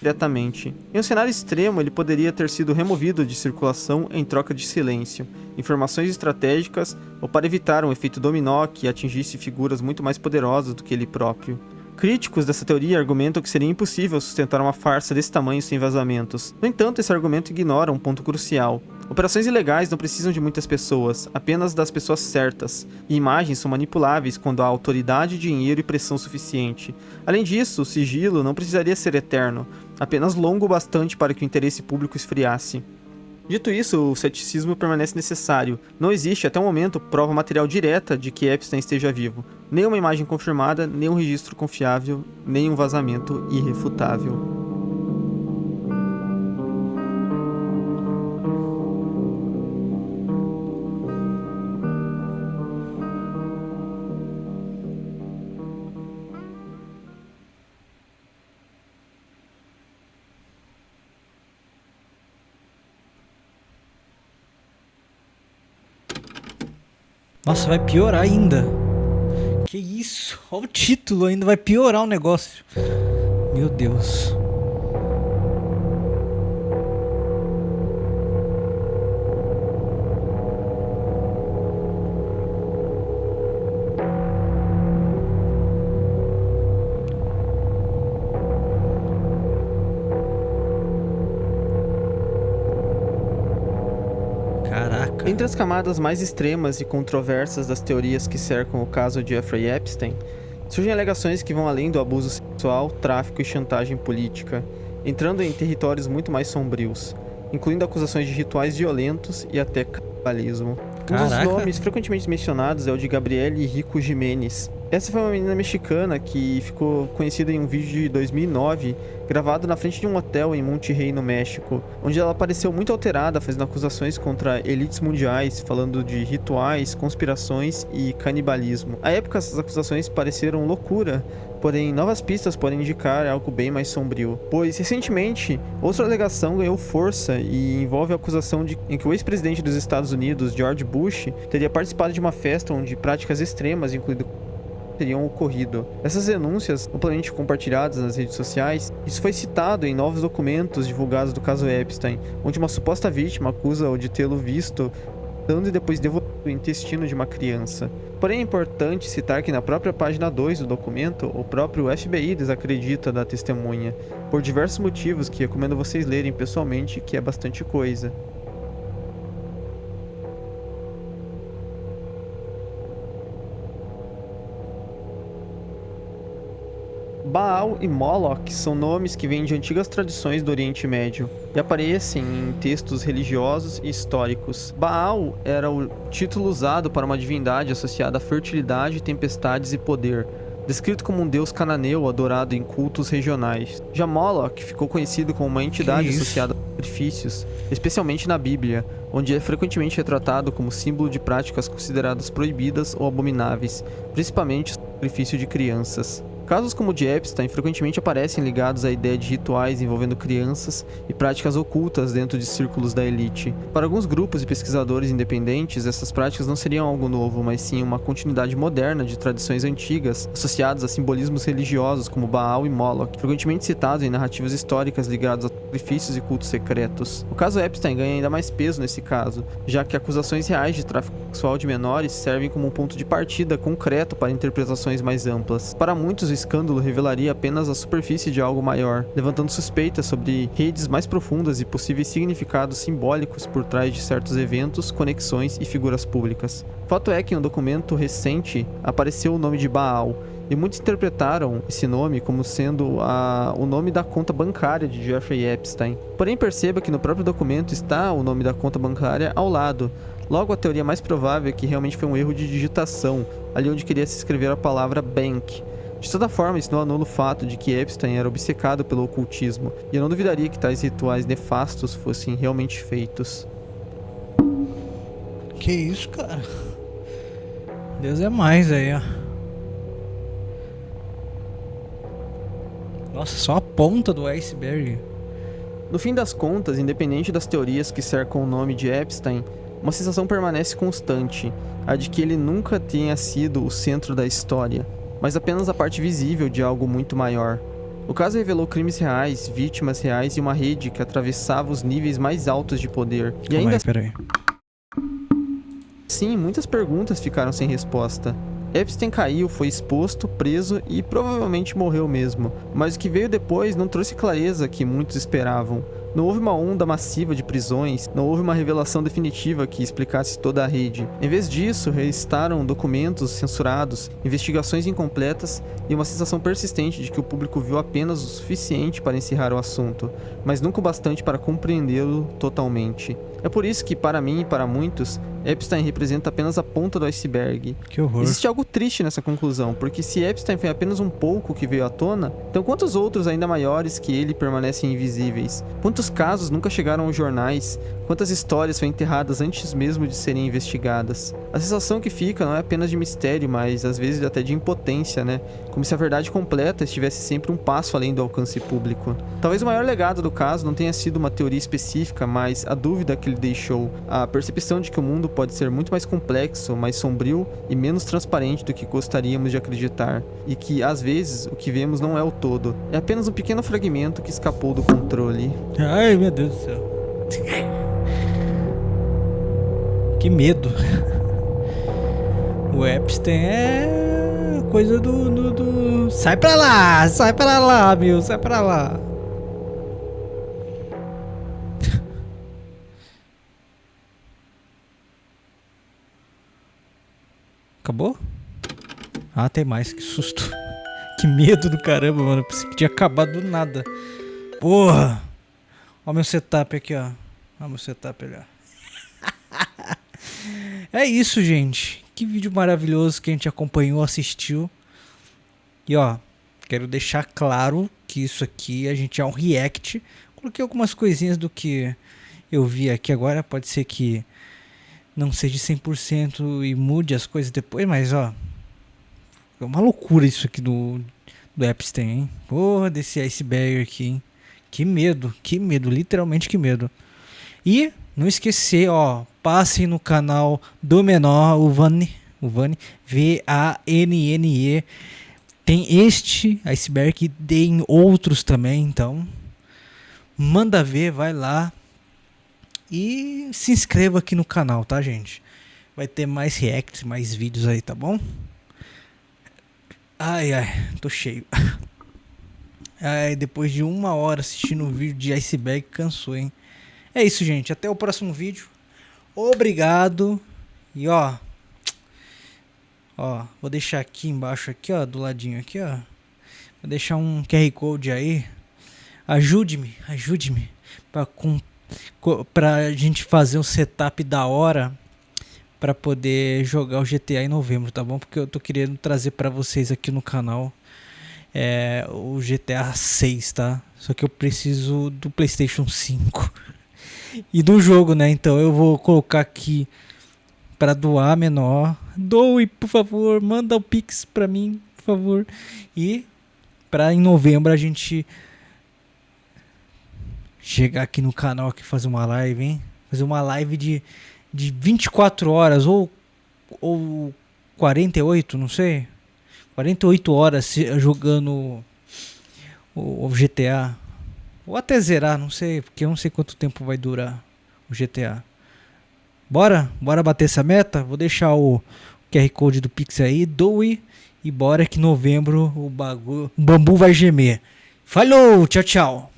Diretamente. Em um cenário extremo, ele poderia ter sido removido de circulação em troca de silêncio, informações estratégicas ou para evitar um efeito dominó que atingisse figuras muito mais poderosas do que ele próprio. Críticos dessa teoria argumentam que seria impossível sustentar uma farsa desse tamanho sem vazamentos. No entanto, esse argumento ignora um ponto crucial. Operações ilegais não precisam de muitas pessoas, apenas das pessoas certas, e imagens são manipuláveis quando há autoridade, dinheiro e pressão suficiente. Além disso, o sigilo não precisaria ser eterno, apenas longo o bastante para que o interesse público esfriasse. Dito isso, o ceticismo permanece necessário. Não existe, até o momento, prova material direta de que Epstein esteja vivo. Nem uma imagem confirmada, nem um registro confiável, nem um vazamento irrefutável. Nossa, vai piorar ainda. Que isso? Olha o título, ainda vai piorar o negócio. Meu Deus. Caraca. Entre as camadas mais extremas e controversas das teorias que cercam o caso de Jeffrey Epstein, surgem alegações que vão além do abuso sexual, tráfico e chantagem política, entrando em territórios muito mais sombrios, incluindo acusações de rituais violentos e até canibalismo. Um dos nomes frequentemente mencionados é o de Gabrielle Rico Jimenez. Essa foi uma menina mexicana que ficou conhecida em um vídeo de 2009, gravado na frente de um hotel em Monterrey, no México, onde ela apareceu muito alterada, fazendo acusações contra elites mundiais, falando de rituais, conspirações e canibalismo. À época, essas acusações pareceram loucura, porém novas pistas podem indicar algo bem mais sombrio. Pois, recentemente, outra alegação ganhou força e envolve a acusação em que o ex-presidente dos Estados Unidos, George Bush, teria participado de uma festa onde práticas extremas, incluindo teriam ocorrido. Essas denúncias, amplamente compartilhadas nas redes sociais, isso foi citado em novos documentos divulgados do caso Epstein, onde uma suposta vítima acusa-o de tê-lo visto dando e depois devorando o intestino de uma criança. Porém, é importante citar que na própria página 2 do documento, o próprio FBI desacredita da testemunha, por diversos motivos que recomendo vocês lerem pessoalmente, que é bastante coisa. Baal e Moloch são nomes que vêm de antigas tradições do Oriente Médio e aparecem em textos religiosos e históricos. Baal era o título usado para uma divindade associada à fertilidade, tempestades e poder, descrito como um deus cananeu adorado em cultos regionais. Já Moloch ficou conhecido como uma entidade associada a sacrifícios, especialmente na Bíblia, onde é frequentemente retratado como símbolo de práticas consideradas proibidas ou abomináveis, principalmente o sacrifício de crianças. Casos como o de Epstein frequentemente aparecem ligados à ideia de rituais envolvendo crianças e práticas ocultas dentro de círculos da elite. Para alguns grupos e pesquisadores independentes, essas práticas não seriam algo novo, mas sim uma continuidade moderna de tradições antigas associadas a simbolismos religiosos como Baal e Moloch, frequentemente citados em narrativas históricas ligadas a sacrifícios e cultos secretos. O caso Epstein ganha ainda mais peso nesse caso, já que acusações reais de tráfico sexual de menores servem como um ponto de partida concreto para interpretações mais amplas. Para muitos, o escândalo revelaria apenas a superfície de algo maior, levantando suspeitas sobre redes mais profundas e possíveis significados simbólicos por trás de certos eventos, conexões e figuras públicas. Fato é que em um documento recente apareceu o nome de Baal, e muitos interpretaram esse nome como sendo o nome da conta bancária de Jeffrey Epstein. Porém, perceba que no próprio documento está o nome da conta bancária ao lado. Logo, a teoria mais provável é que realmente foi um erro de digitação, ali onde queria se escrever a palavra bank. De toda forma, isso não anula o fato de que Epstein era obcecado pelo ocultismo, e eu não duvidaria que tais rituais nefastos fossem realmente feitos. Que isso, cara? Deus é mais aí, ó. Nossa, só a ponta do iceberg. No fim das contas, independente das teorias que cercam o nome de Epstein, uma sensação permanece constante, a de que ele nunca tenha sido o centro da história, mas apenas a parte visível de algo muito maior. O caso revelou crimes reais, vítimas reais e uma rede que atravessava os níveis mais altos de poder. E ainda assim, muitas perguntas ficaram sem resposta. Epstein caiu, foi exposto, preso e provavelmente morreu mesmo, mas o que veio depois não trouxe clareza que muitos esperavam. Não houve uma onda massiva de prisões, não houve uma revelação definitiva que explicasse toda a rede. Em vez disso, restaram documentos censurados, investigações incompletas e uma sensação persistente de que o público viu apenas o suficiente para encerrar o assunto, mas nunca o bastante para compreendê-lo totalmente. É por isso que, para mim e para muitos, Epstein representa apenas a ponta do iceberg. Que horror. Existe algo triste nessa conclusão, porque se Epstein foi apenas um pouco que veio à tona, então quantos outros ainda maiores que ele permanecem invisíveis? Quantos casos nunca chegaram aos jornais? Quantas histórias foram enterradas antes mesmo de serem investigadas? A sensação que fica não é apenas de mistério, mas às vezes até de impotência, né? Como se a verdade completa estivesse sempre um passo além do alcance público. Talvez o maior legado do caso não tenha sido uma teoria específica, mas a dúvida que que ele deixou, a percepção de que o mundo pode ser muito mais complexo, mais sombrio e menos transparente do que gostaríamos de acreditar, e que, às vezes, o que vemos não é o todo, é apenas um pequeno fragmento que escapou do controle. Ai, meu Deus do céu. Que medo. O Epstein é coisa do... Sai pra lá, meu, sai pra lá. Acabou? Ah, tem mais, que susto. Que medo do caramba, mano. Pensei que tinha acabado do nada. Porra! Ó meu setup aqui, ó. Ó meu setup ali, ó. É isso, gente. Que vídeo maravilhoso que a gente acompanhou, assistiu. E ó, quero deixar claro que isso aqui a gente é um react. Coloquei algumas coisinhas do que eu vi aqui agora. Pode ser que não seja 100% e mude as coisas depois, mas ó, é uma loucura isso aqui do Epstein, hein? Porra, desse iceberg aqui, hein? Que medo, literalmente que medo. E não esquecer, ó, passem no canal do menor, o Vane, V-A-N-N-E. Tem este iceberg, tem outros também, então manda ver, vai lá. E se inscreva aqui no canal, tá, gente? Vai ter mais reacts, mais vídeos aí, tá bom? Ai, tô cheio. Ai, depois de 1 hora assistindo um vídeo de iceberg, cansou, hein? É isso, gente. Até o próximo vídeo. Obrigado. E ó, vou deixar aqui embaixo, aqui, ó, do ladinho aqui, ó. Vou deixar um QR Code aí. Ajude-me pra gente fazer um setup da hora pra poder jogar o GTA em novembro, tá bom? Porque eu tô querendo trazer pra vocês aqui no canal o GTA 6, tá? Só que eu preciso do PlayStation 5 e do jogo, né? Então eu vou colocar aqui pra doar, menor. Doe, por favor, manda o Pix pra mim, por favor. E pra em novembro a gente chegar aqui no canal aqui, fazer uma live, hein? Fazer uma live de 24 horas ou 48, não sei. 48 horas jogando o GTA. Ou até zerar, não sei, porque eu não sei quanto tempo vai durar o GTA. Bora bater essa meta? Vou deixar o QR Code do Pix aí, doe e bora que em novembro o bambu vai gemer. Falou, tchau, tchau.